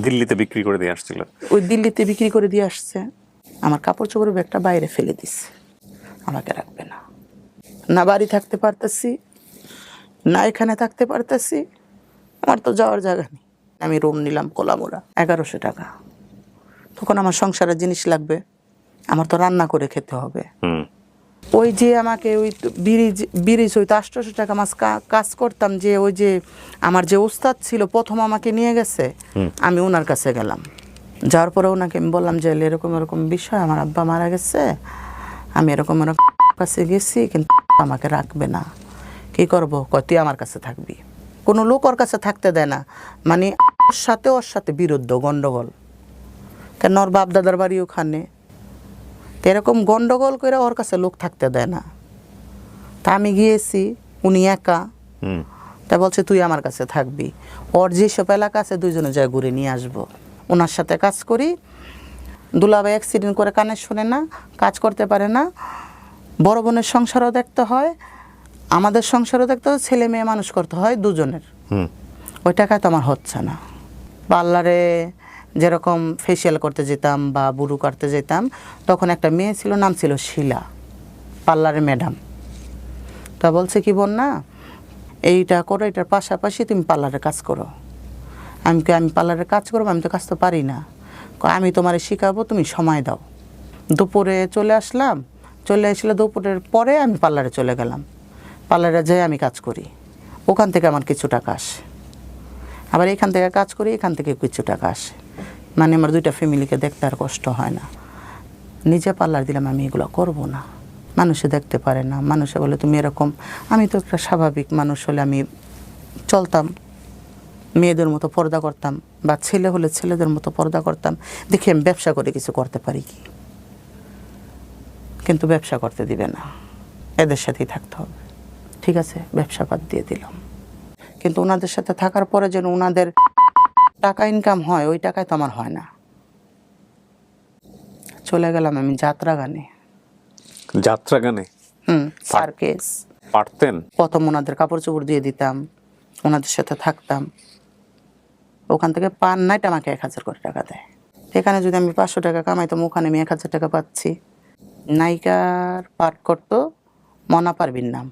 দিল্লিতে বিক্রি করে দিয়ে আসছিল। ওই দিল্লিতে বিক্রি করে দিয়ে আসছে। আমার কাপড় চোপড়ের ব্যাগটা বাইরে ফেলে দিচ্ছে, আমাকে রাখবে না। না বাড়ি থাকতে পারতেছি, না এখানে থাকতে পারতেছি, আমার তো যাওয়ার জায়গা নেই। আমি রুম নিলাম কোলামোড়া, 1100 টাকা। তখন আমার সংসারের জিনিস লাগবে, আমার তো রান্না করে খেতে হবে। ওই যে আমাকে ওই ব্রিজ হইতো 800 টাকা মাস কাজ করতাম, যে ওই যে আমার যে উস্তাদ ছিল প্রথম আমাকে নিয়ে গেছে, আমি ওনার কাছে গেলাম। যাওয়ার পরে ওনাকে আমি বললাম যে এরকম এরকম বিষয়, আমার আব্বা মারা গেছে, আমি এরকম এরকম কাছে গেছি, কিন্তু আমাকে রাখবে না, কি করব? তুই আমার কাছে থাকবি। কোনো লোক ওর কাছে থাকতে দেয় না, মানে ওর সাথে বিরুদ্ধ গন্ডগোল, কেন ওর বাপ দাদার বাড়ি ওখানে, এরকম গন্ডগোল করে ওর কাছে লোক থাকতে দেয় না। তা আমি গিয়েছি, উনি একা, তা বলছে তুই আমার কাছে থাকবি, ওর যেসব এলাকা আছে দুইজনে যায় ঘুরে নিয়ে আসবো। ওনার সাথে কাজ করি। দুলাভাই অ্যাক্সিডেন্ট করে কানে শোনে না, কাজ করতে পারে না, বড় বোনের সংসারও দেখতে হয়, আমাদের সংসারও দেখতে হয়, ছেলে মেয়ে মানুষ করতে হয় দুজনের। ওই টাকায় তো আমার হচ্ছে না। পার্লারে যেরকম ফেসিয়াল করতে যেতাম বা বুড়ো কাটতে যেতাম, তখন একটা মেয়ে ছিল, নাম ছিল শিলা, পার্লারের ম্যাডাম। তা বলছে কি বোন না, এইটা করো, এটার পাশাপাশি তুমি পার্লারে কাজ করো। আমি পার্লারে কাজ করবো, আমি তো কাজ তো পারি না, আমি তোমারে শিখাবো, তুমি সময় দাও। দুপুরে চলে আসলাম, চলে আসলে দুপুরের পরে আমি পার্লারে চলে গেলাম। পার্লারে যেয়ে আমি কাজ করি, ওখান থেকে আমার কিছু টাকা আসে, আবার এখান থেকে কাজ করি, এখান থেকে কিছু টাকা আসে। মানে আমার 2টা ফ্যামিলিকে দেখতে আর কষ্ট হয় না। নিজে পার্লার দিলাম, আমি এগুলো করব না। মানুষে দেখতে পারে না, মানুষে বলে তুমি এরকম। আমি তো একটা স্বাভাবিক মানুষ হলে আমি চলতাম, মেয়েদের মতো পর্দা করতাম, বা ছেলে হলে ছেলেদের মতো পর্দা করতাম। দেখি আমি ব্যবসা করে কিছু করতে পারি কি। কিন্তু ব্যবসা করতে দিবে না, এদের সাথেই থাকতে হবে। ঠিক আছে, ব্যবসা বাদ দিয়ে দিলাম। কিন্তু ওনাদের সাথে থাকার পরে যেন ওনাদের টাকা ইনকাম হয়, ওই টাকায় তো আমার হয় না। চলে গেলাম আমি যাত্রা গানে। যাত্রা গানে সার্কেস। পারতেন? প্রথম ওনাদের কাপড় চোপড় দিয়ে দিতাম, ওনাদের সাথে থাকতাম। ওখান থেকে পান নাইট আমাকে 1000 করে টাকা দেয়। এখানে যদি আমি 500 টাকা কামাইতাম, ওখানে আমি 1000 টাকা পাচ্ছি। নায়িকার পাঠ করতো মনা পারবিন নাম।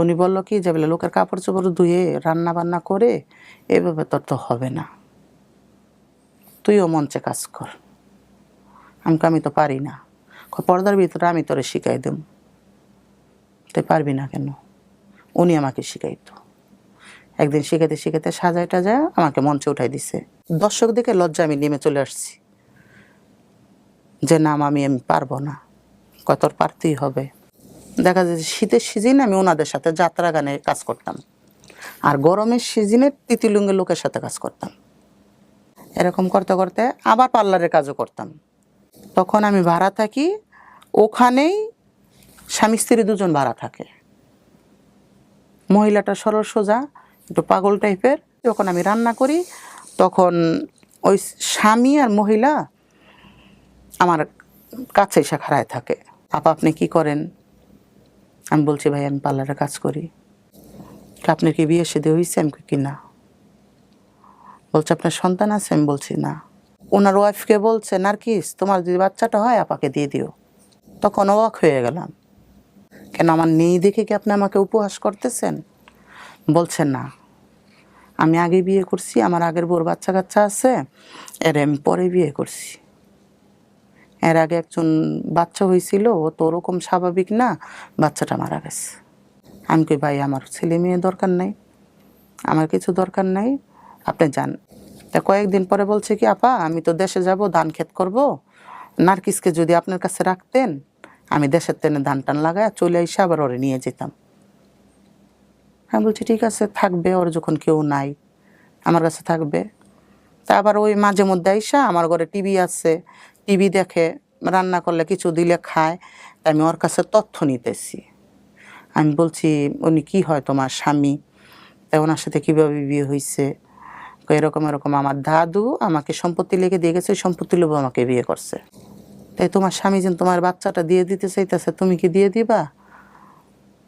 উনি বললো কি যে বলে লোকের কাপড় চোপড় ধুয়ে রান্না বান্না করে এভাবে তোর তো হবে না, তুইও মঞ্চে কাজ কর। আমি তো পারি না। পর্দার ভিতরে আমি তোরে শিখাই দেব। তুই পারবি না কেন? উনি আমাকে শিখাইতো। একদিন শিখাইতে শিখাইতে সাজায় টাজায় আমাকে মঞ্চে উঠাই দিছে। দর্শক দেখে লজ্জা আমি নেমে চলে আসছি, যে নাম আমি পারবো না। তোর পারতেই হবে। দেখা যাচ্ছে শীতের সিজনে আমি ওনাদের সাথে যাত্রা গানে কাজ করতাম, আর গরমের সিজনে তিতিলুঙ্গের লোকের সাথে কাজ করতাম। এরকম করতে করতে আবার পার্লারের কাজও করতাম। তখন আমি ভাড়া থাকি, ওখানেই স্বামী স্ত্রী দুজন ভাড়া থাকে। মহিলাটা সরল সোজা, একটু পাগল টাইপের। যখন আমি রান্না করি তখন ওই স্বামী আর মহিলা আমার কাছে এসে খাড়ায় থাকে। আপা আপনি কি করেন? আমি বলছি ভাই আমি পার্লারে কাজ করি। আপনার কি বিয়ে শাদী হয়েছে? আমি কি না। বলছে আপনার সন্তান আছে? আমি বলছি না। ওনার ওয়াইফকে বলছে নার্গিস তোমার যদি বাচ্চাটা হয় আপাকে দিয়ে দিও। তখন অবাক হয়ে গেলাম, কেন আমার নেই দেখে কি আপনি আমাকে উপহাস করতেছেন? বলছে না, আমি আগে বিয়ে করছি, আমার আগের বউর বাচ্চা কাচ্চা আছে, এর আমি পরে বিয়ে করছি। এর আগে একজন বাচ্চা হয়েছিল, ও তো ওরকম স্বাভাবিক না, বাচ্চাটা মারা গেছে। আমি কই ভাই আমার ছেলে মেয়ে দরকার নাই, আমার কিছু দরকার নাই, আপনি যান। তা কয়েকদিন পরে বলছে কি আপা আমি তো দেশে যাব, ধান ক্ষেত করব, নার্গিসকে যদি আপনার কাছে রাখতেন আমি দেশের টেনে ধান টান লাগায় চলে এসে আবার ওরে নিয়ে যেতাম। আমি বলছি ঠিক আছে থাকবে, ওর যখন কেউ নাই আমার কাছে থাকবে। তা আবার ওই মাঝে মধ্যে আইসা আমার ঘরে টিভি আছে, টিভি দেখে, রান্না করলে কিছু দিলে খায়। তাই আমি ওর কাছে তথ্য নিতেছি। আমি বলছি উনি কি হয় তোমার স্বামী? তাই ওনার সাথে কীভাবে বিয়ে হয়েছে? এরকম এরকম আমার দাদু আমাকে সম্পত্তি লিখে দিয়ে গেছে, সম্পত্তি লোভ আমাকে বিয়ে করছে। তাই তোমার স্বামী যেন তোমার বাচ্চাটা দিয়ে দিতে চাইতেছে, তুমি কি দিয়ে দিবা?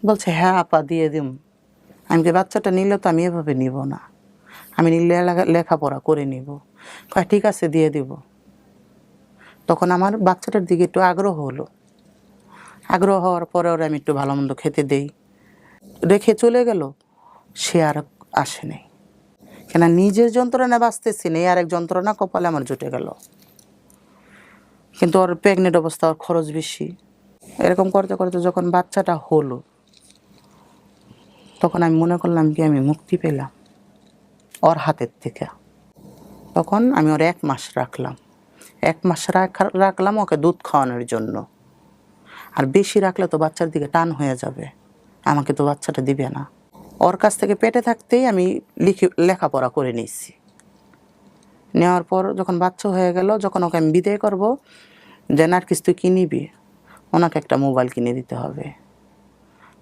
বলছে হ্যাঁ আপা দিয়ে দিম। আমি কি বাচ্চাটা নিলে তো আমি এভাবে নিব না, আমি নিলে লেখাপড়া করে নিব। কয় ঠিক আছে দিয়ে দিব। তখন আমার বাচ্চাটার দিকে একটু আগ্রহ হলো। আগ্রহ হওয়ার পরে ওরা আমি একটু ভালো মন্দ খেতে দেই, রেখে চলে গেল। সে আর আসে নাই, কেন নিজের যন্ত্রণা বাঁচতেছি না, আর এক যন্ত্রণা কপালে আমার জুটে গেল। কিন্তু ওর প্রেগনেন্ট অবস্থা, ওর খরচ বেশি। এরকম করতে করতে যখন বাচ্চাটা হলো তখন আমি মনে করলাম কি আমি মুক্তি পেলাম ওর হাতের থেকে। তখন আমি ওর 1 মাস রাখলাম। 1 মাস রাখলাম ওকে দুধ খাওয়ানোর জন্য। আর বেশি রাখলে তো বাচ্চার দিকে টান হয়ে যাবে, আমাকে তো বাচ্চাটা দিবে না। ওর কাছ থেকে পেটে থাকতেই আমি লেখাপড়া করে নিয়েছি। নেওয়ার পর যখন বাচ্চা হয়ে গেল, যখন ওকে আমি বিদায় করবো, যে নার্গিস তুই কি নিবি? ওনাকে একটা মোবাইল কিনে দিতে হবে,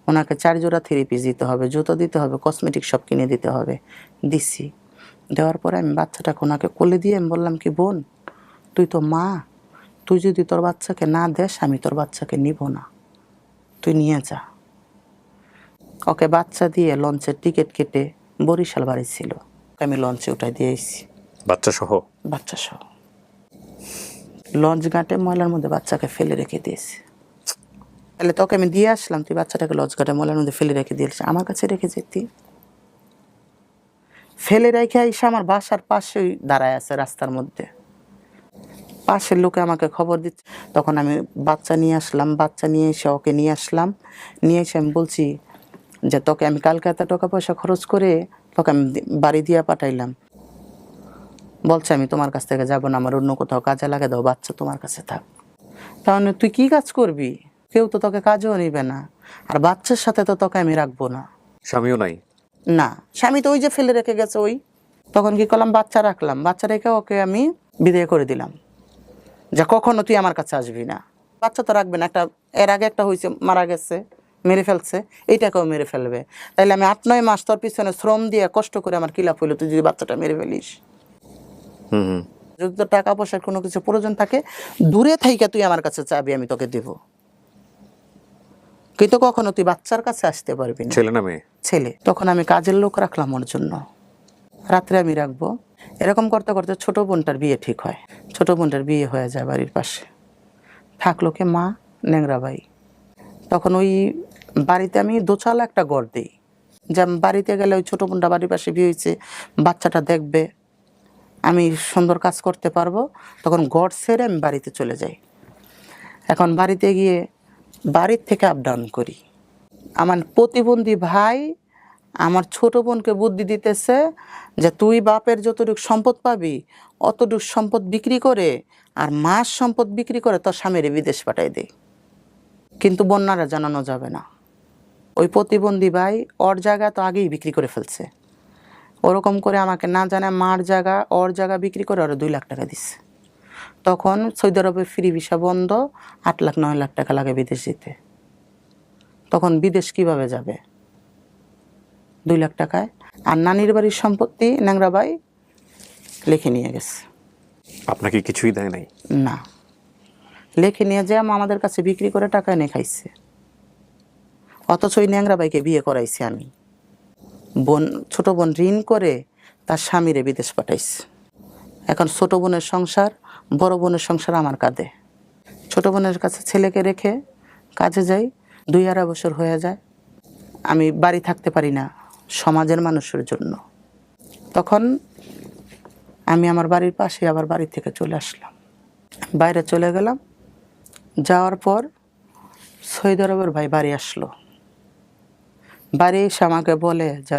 ওনাকে 4 জোড়া 3 পিস দিতে হবে, জুতো দিতে হবে, কসমেটিক সব কিনে দিতে হবে। দিছি। দেওয়ার পরে আমি বাচ্চাটাকে ওনাকে কোলে দিয়ে আমি বললাম কি বোন তুই তো মা, তুই যদি তোর বাচ্চাকে না দেস আমি তোর বাচ্চাকে নিব না, তুই নিয়ে যা। ওকে বাচ্চা দিয়ে লঞ্চের টিকিট কেটে বরিশাল বাড়ি ছিল, আমি লঞ্চে উঠাই দিয়ে এসেছি বাচ্চা সহ? বাচ্চা সহ। লঞ্চ ঘাটে ময়লার মধ্যে বাচ্চাকে ফেলে রেখে দিয়েছি। তাহলে তোকে আমি দিয়ে আসলাম, তুই বাচ্চাটাকে লঞ্চ ঘাটে ময়লার মধ্যে ফেলে রেখে দিয়েছিস, আমার কাছে রেখে যেতি। ফেলে রেখে এসে আমার বাসার পাশেই দাঁড়ায় আছে রাস্তার মধ্যে। পাশের লোকে আমাকে খবর দিচ্ছে। তখন আমি বাচ্চা নিয়ে আসলাম, বাচ্চা নিয়ে এসে ওকে নিয়ে আসলাম। নিয়ে এসে আমি বলছি যে তোকে আমি কালকে এত টাকা পয়সা খরচ করে তোকে আমি বাড়ি দিয়ে পাঠাইলাম, বলছে আমি তোমার কাছ থেকে যাবো না, আমার অন্য কোথাও কাজে লাগে দাও, বাচ্চা তোমার কাছে থাক। তাহলে তুই কি কাজ করবি? কেউ তো তোকে কাজও নিবে না, আর বাচ্চার সাথে তো তোকে আমি রাখবো না। স্বামীও নাই? না, স্বামী তো ওই যে ফেলে রেখে গেছে ওই। তখন কি করলাম, বাচ্চা রাখলাম, বাচ্চা রেখে ওকে আমি বিদায় করে দিলাম, যা কখনো তুই আমার কাছে আসবি না। বাচ্চা তো রাখবে না, একটা এর আগে একটা হয়েছে, মারা গেছে, মেরে ফেলছে, এইটাকেও মেরে ফেলবে। তাইলে আমি 8-9 মাস তোর পিছনে শ্রম দিয়ে কষ্ট করে আমার কিলাপ হইলো, তুই যদি বাচ্চাটা মেরে ফেলিস। হুম। যদি তোর টাকা পয়সার কোনো কিছু প্রয়োজন থাকে, দূরে থাইকা তুই আমার কাছে চাবি, আমি তোকে দেব, কিন্তু কখনো তুই বাচ্চার কাছে আসতে পারবি না। ছেলে না মেয়ে? ছেলে। তখন আমি কাজের লোক রাখলাম ওর জন্য, রাত্রে আমি রাখবো। এরকম করতে করতে ছোট বোনটার বিয়ে ঠিক হয়। ছোট বোনটার বিয়ে হয়ে যায় বাড়ির পাশে, থাকলো কে মা, ন্যাংরা ভাই। তখন ওই বাড়িতে আমি দোচালা একটা ঘর দিই, যে আমি বাড়িতে গেলে ওই ছোটো বোনটা বাড়ির পাশে বিয়ে হয়েছে, বাচ্চাটা দেখবে, আমি সুন্দর কাজ করতে পারবো। তখন ঘর ছেড়ে আমি বাড়িতে চলে যাই। এখন বাড়িতে গিয়ে বাড়ির থেকে আপ ডাউন করি। আমার প্রতিবন্ধী ভাই আমার ছোট বোনকে বুদ্ধি দিতেছে যে তুই বাপের যতটুকু সম্পদ পাবি অতটুকু সম্পদ বিক্রি করে আর মাস সম্পদ বিক্রি করে তোর স্বামীরে বিদেশ পাঠাই দে, কিন্তু বন্যারা জানানো যাবে না। ওই প্রতিবন্ধী ভাই ওর জায়গা তো আগেই বিক্রি করে ফেলছে, ওরকম করে আমাকে না জানে মার জায়গা ওর জায়গা বিক্রি করে ওরা 2 লাখ টাকা দিচ্ছে। তখন সৌদি আরবে ফ্রি ভিসা বন্ধ, 8 লাখ 9 লাখ টাকা লাগে বিদেশ যেতে। তখন বিদেশ কিভাবে যাবে 2 লাখ টাকায়? আর নানির বাড়ির সম্পত্তি ন্যাংরা ভাই লিখে নিয়ে গেছে। আপনাকে কিছুই দেয় নাই? না, লিখে নিয়ে যে আমাদের কাছে বিক্রি করে টাকা এনে খাইছে। অথচ ওই ন্যাংরা ভাইকে বিয়ে করাইছি আমি। ছোট বোন ঋণ করে তার স্বামীরে বিদেশ পাঠাইছে। এখন ছোট বোনের সংসার, বড় বোনের সংসার আমার কাঁধে। ছোট বোনের কাছে ছেলেকে রেখে কাজে যাই, 2-2.5 বছর হয়ে যায়। আমি বাড়ি থাকতে পারি না সমাজের মানুষের জন্য। তখন আমি আমার বাড়ির পাশে আবার বাড়ি থেকে চলে আসলাম, বাইরে চলে গেলাম। যাওয়ার পর সৌদি আরবের ভাই বাড়ি আসলো। বাড়ি এসে আমাকে বলে যে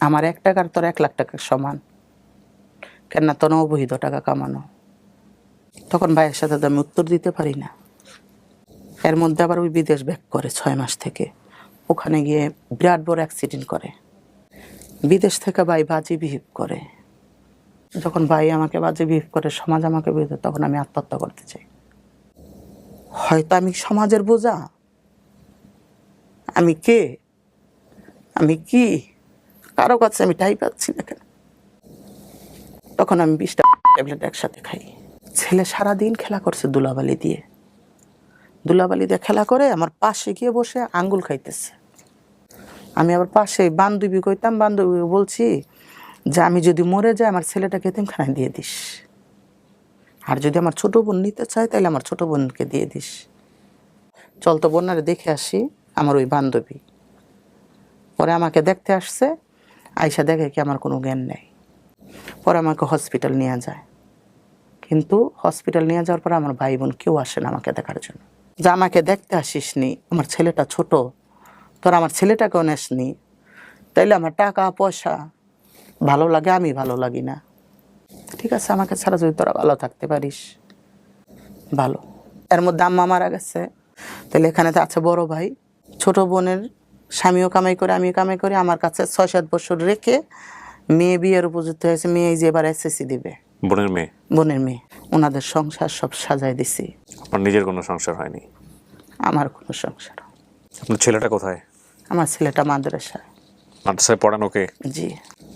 আমার 1 টাকার তোর 1 লাখ টাকার সমান, কেন তোর অবৈধ টাকা কামানো। তখন ভাইয়ের সাথে তো আমি উত্তর দিতে পারি না। এর মধ্যে আবার ওই বিদেশ ব্যাক করে 6 মাস থেকে, ওখানে গিয়ে বিরাট বড় অ্যাক্সিডেন্ট করে। বিদেশ থেকে ভাই বাজে বিহেভ করে। যখন ভাই আমাকে বাজে বিহেভ করে, সমাজ আমাকে বিরোধী, তখন আমি আত্মহত্যা করতে চাই। হয়তো আমি সমাজের বোঝা, আমি কে, আমি কি, কারো কাছে আমি ঠাঁই পাচ্ছি না কেন। তখন আমি 20টা ট্যাবলেট একসাথে খাই। ছেলে সারাদিন খেলা করছে দুলাবালি দিয়ে খেলা করে আমার পাশে গিয়ে বসে আঙ্গুল খাইতেছে। আমি আবার পাশে বান্ধবী কইতাম, বান্ধবী বলছি যে আমি যদি মরে যাই আমার ছেলেটাকে এতিমখানায় দিয়ে দিস, আর যদি আমার ছোট বোন নিতে চায় তাহলে আমার ছোট বোনকে দিয়ে দিস। চল তো বন্যারে দেখে আসি। আমার ওই বান্ধবী পরে আমাকে দেখতে আসছে, আইসা দেখে কি আমার কোনো জ্ঞান নেই। পরে আমাকে হসপিটাল নিয়ে যায়, কিন্তু হসপিটাল নিয়ে যাওয়ার পর আমার ভাই বোন কেউ আসে না আমাকে দেখার জন্য। যে আমাকে দেখতে আসিস নি, আমার ছেলেটা ছোট, তোর আমার ছেলেটাকেও নেসনি, তাইলে আমার টাকা পয়সা ভালো লাগে, আমি ভালো লাগি না। ঠিক আছে, আমাকে ছাড়া যদি তোরা ভালো থাকতে পারিস ভালো। এর মধ্যে আম্মা মারা গেছে, তাহলে এখানে তো আছে বড় ভাই, ছোট বোনের স্বামীও কামাই করে, আমিও কামাই করি। আমার কাছে 6-7 বছর রেখে মেয়ে বিয়ের উপযুক্ত হয়েছে, মেয়ে যে এবার এসএসসি দিবে। বোনের মেয়ে? বোনের মেয়ে। ওনাদের সংসার সব সাজায় দিছি। আপনার নিজের কোনো সংসার হয়নি? আমার কোনো সংসার। আপনার ছেলেটা কোথায়? আমার ছেলেটা মাদ্রাসায়। মাদ্রাসায় পড়ান ওকে? জি।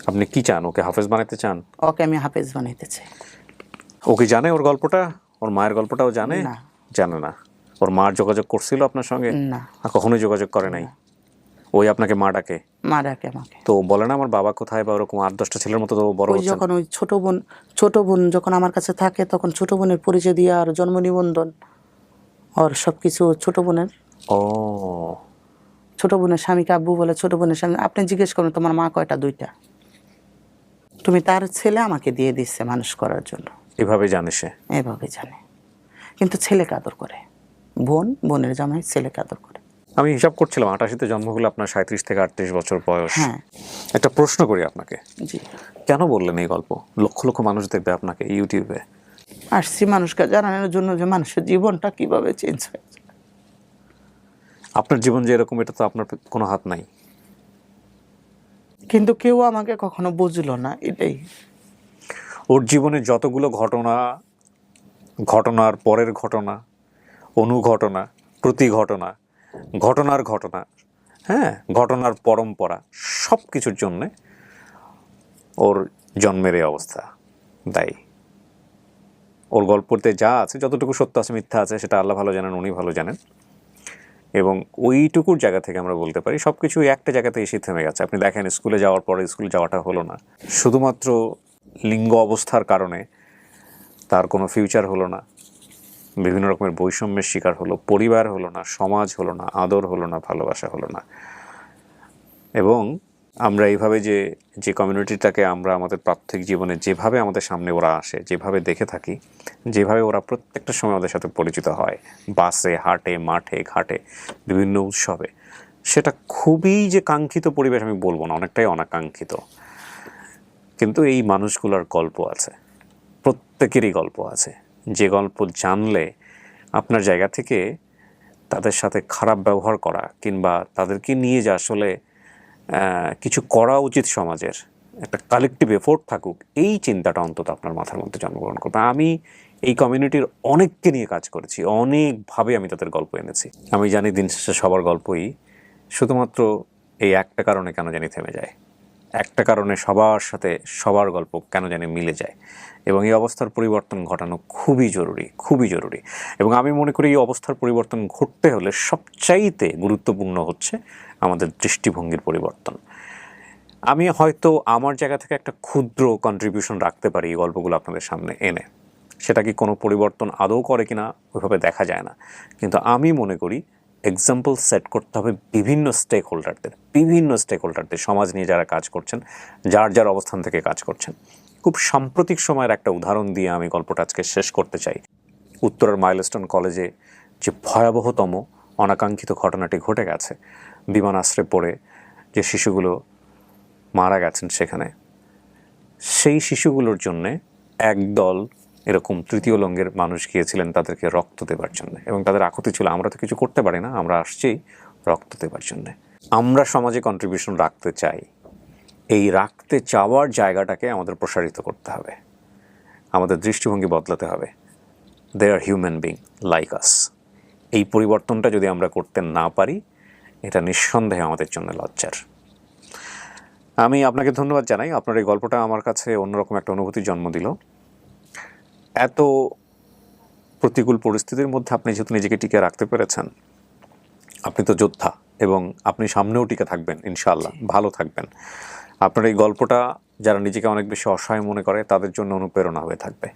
আপনি কি চান, ওকে হাফেজ বানাতে চান? ওকে আমি হাফেজ বানাইতে চাই। ও কি জানে ওর গল্পটা, ওর মায়ের গল্পটাও জানে? না। জানে না। ওর মার যোগাযোগ করছিল আপনার সঙ্গে? না। কখনোই যোগাযোগ করে নাই? ওই আপনাকে মা ডাকে? মা ডাকে আমাকে। তো বলে না আমার বাবা কোথায়, বা ওরকম 8-10টা ছেলের মতো তো বড় ওই হচ্ছে। যখন ওই ছোট বোন যখন আমার কাছে থাকে, তখন ছোট বোনের পরিচয় দিয়ে আর জন্ম নিবন্ধন আর সব কিছু ছোট বোনের। ও, ছোট বোনের স্বামীকে আব্বু বলে, ছোট বোনের স্বামী। আপনি জিজ্ঞেস করুন তোমার মা কয়টা? 2টা। তুমি তার ছেলে আমাকে দিয়ে দিচ্ছে মানুষ করার জন্য। এভাবে জানে সে? এভাবে জানে, কিন্তু ছেলেকে আদর করে। বোনের জামাই ছেলেকে আদর করে। আমি হিসাব করছিলাম 88-তে জন্ম হলে আপনার 37 থেকে 38 বছর বয়স। হ্যাঁ। একটা প্রশ্ন করি আপনাকে, জি। কেন বললেন এই গল্প? লক্ষ লক্ষ মানুষ দেখবে আপনাকে ইউটিউবে। আসছি মানুষকে জানানোর জন্য যে মানুষের জীবনটা কিভাবে চেঞ্জ হয়েছে। আপনার জীবন যে এরকম, এটা তো আপনার কোনো হাত নাই। কিন্তু কেউ আমাকে কখনো বুঝলো না, এটাই। ওর জীবনে যতগুলো ঘটনা, ঘটনার পরের ঘটনা, অনুঘটনা, প্রতি ঘটনা, ঘটনার ঘটনা, হ্যাঁ, ঘটনার পরম্পরা, সব কিছুর জন্যে ওর জন্মের এই অবস্থা দায়ী। ওর গল্পতে যা আছে, যতটুকু সত্য আছে মিথ্যা আছে, সেটা আল্লাহ ভালো জানেন, উনি ভালো জানেন। এবং ওইটুকুর জায়গা থেকে আমরা বলতে পারি সব কিছু একটা জায়গাতে এসে থেমে গেছে। আপনি দেখেন স্কুলে যাওয়ার পরে স্কুল যাওয়াটা হলো না, শুধুমাত্র লিঙ্গ অবস্থার কারণে তার কোনো ফিউচার হলো না, বিভিন্ন রকমের বৈষম্যের শিকার হলো, পরিবার হলো না, সমাজ হলো না, আদর হলো না, ভালোবাসা হলো না। এবং আমরা এইভাবে যে কমিউনিটিটাকে আমরা আমাদের প্রাত্যহিক জীবনে যেভাবে আমাদের সামনে ওরা আসে, যেভাবে দেখে থাকি, যেভাবে ওরা প্রত্যেকটা সময় আমাদের সাথে পরিচিত হয়, বাসে, হাটে, মাঠে, ঘাটে, বিভিন্ন উৎসবে, সেটা খুবই যে কাঙ্ক্ষিত পরিবেশ আমি বলবো না, অনেকটাই অনাকাঙ্ক্ষিত। কিন্তু এই মানুষগুলোর গল্প আছে, প্রত্যেকেরই গল্প আছে, যে গল্প জানলে আপনার জায়গা থেকে তাদের সাথে খারাপ ব্যবহার করা কিংবা তাদেরকে নিয়ে যে আসলে কিছু করা উচিত, সমাজের একটা কালেকটিভ এফোর্ট থাকুক, এই চিন্তাটা অন্তত আপনার মাথার মধ্যে জন্মগ্রহণ করবে। আমি এই কমিউনিটির অনেককে নিয়ে কাজ করেছি, অনেকভাবে আমি তাদের গল্প এনেছি। আমি জানি দিন শেষে সবার গল্পই শুধুমাত্র এই একটা কারণে কেন জানি থেমে যায়, একটা কারণে সবার সাথে সবার গল্প কেন জানি মিলে যায়। এবং এই অবস্থার পরিবর্তন ঘটানো খুবই জরুরি, খুবই জরুরি। এবং আমি মনে করি এই অবস্থার পরিবর্তন ঘটতে হলে সবচাইতে গুরুত্বপূর্ণ হচ্ছে আমাদের দৃষ্টিভঙ্গির পরিবর্তন। আমি হয়তো আমার জায়গা থেকে একটা ক্ষুদ্র কন্ট্রিবিউশন রাখতে পারি এই গল্পগুলো আপনাদের সামনে এনে, সেটা কি কোনো পরিবর্তন আদৌ করে কিনা ওইভাবে দেখা যায় না। কিন্তু আমি মনে করি এক্সাম্পল সেট করতে হবে বিভিন্ন স্টেক হোল্ডারদের, সমাজ নিয়ে যারা কাজ করছেন, যার যার অবস্থান থেকে কাজ করছেন। খুব সাম্প্রতিক সময়ের একটা উদাহরণ দিয়ে আমি গল্পটা আজকে শেষ করতে চাই। উত্তরার মাইলস্টোন কলেজে যে ভয়াবহতম অনাকাঙ্ক্ষিত ঘটনাটি ঘটে গেছে, বিমানাশ্রে পড়ে যে শিশুগুলো মারা গেছেন, সেখানে সেই শিশুগুলোর জন্যে একদল এরকম তৃতীয় লিঙ্গের মানুষ গিয়েছিলেন তাদেরকে রক্ত দেবার জন্য। এবং তাদের আকুতি ছিল, আমরা তো কিছু করতে পারি না, আমরা আসছি রক্ত দেবার জন্যে। আমরা সমাজে কন্ট্রিবিউশন রাখতে চাই, এই রাখতে চাওয়ার জায়গাটাকে আমাদের প্রসারিত করতে হবে, আমাদের দৃষ্টিভঙ্গি বদলাতে হবে। দে আর হিউম্যান বিং লাইক আস। এই পরিবর্তনটা যদি আমরা করতে না পারি, এটা নিঃসন্দেহে আমাদের জন্য লজ্জার। আমি আপনাকে ধন্যবাদ জানাই, আপনার এই গল্পটা আমার কাছে অন্যরকম একটা অনুভূতির জন্ম দিল। এত প্রতিকূল পরিস্থিতির মধ্যে আপনি যেহেতু নিজেকে টিকে রাখতে পেরেছেন, আপনি তো যোদ্ধা, এবং আপনি সামনেও টিকে থাকবেন ইনশাআল্লাহ, ভালো থাকবেন। আপনার এই গল্পটা যারা নিজেকে অনেক বেশি অসহায় মনে করে তাদের জন্য অনুপ্রেরণা হয়ে থাকবে।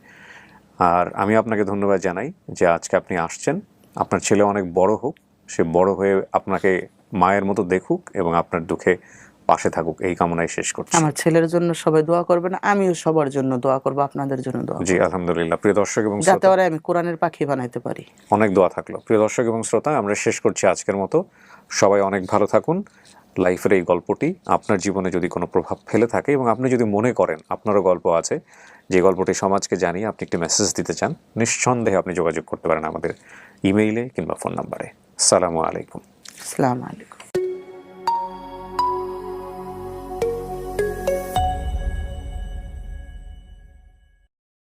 আর আমি আপনাকে ধন্যবাদ জানাই যে আজকে আপনি আসছেন। আপনার ছেলে অনেক বড় হোক, সে বড় হয়ে আপনাকে মায়ের মতো দেখুক এবং আপনার দুঃখে পাশে থাকুক, এই কামনায় শেষ করছি। আমার ছেলের জন্য সবাই দোয়া করবেন, আমিও সবার জন্য দোয়া করব, আপনাদের জন্য দোয়া জি করব, আলহামদুলিল্লাহ। প্রিয় দর্শক এবং যাতে শ্রোতা, ওরা আমি কোরআনের পাখি বানাইতে পারি। অনেক দোয়া থাকলো। প্রিয় দর্শক এবং শ্রোতা, আমরা শেষ করছি আজকের মতো। সবাই অনেক ভালো থাকুন। লাইফের এই গল্পটি আপনার জীবনে যদি কোনো প্রভাব ফেলে থাকে এবং আপনি যদি মনে করেন আপনারও গল্প আছে, যে গল্পটি সমাজকে জানিয়ে আপনি একটি মেসেজ দিতে চান, নিঃসন্দেহে আপনি যোগাযোগ করতে পারেন আমাদের ইমেইলে কিংবা ফোন নাম্বারে। আসসালামু আলাইকুম। আসসালামু আলাইকুম।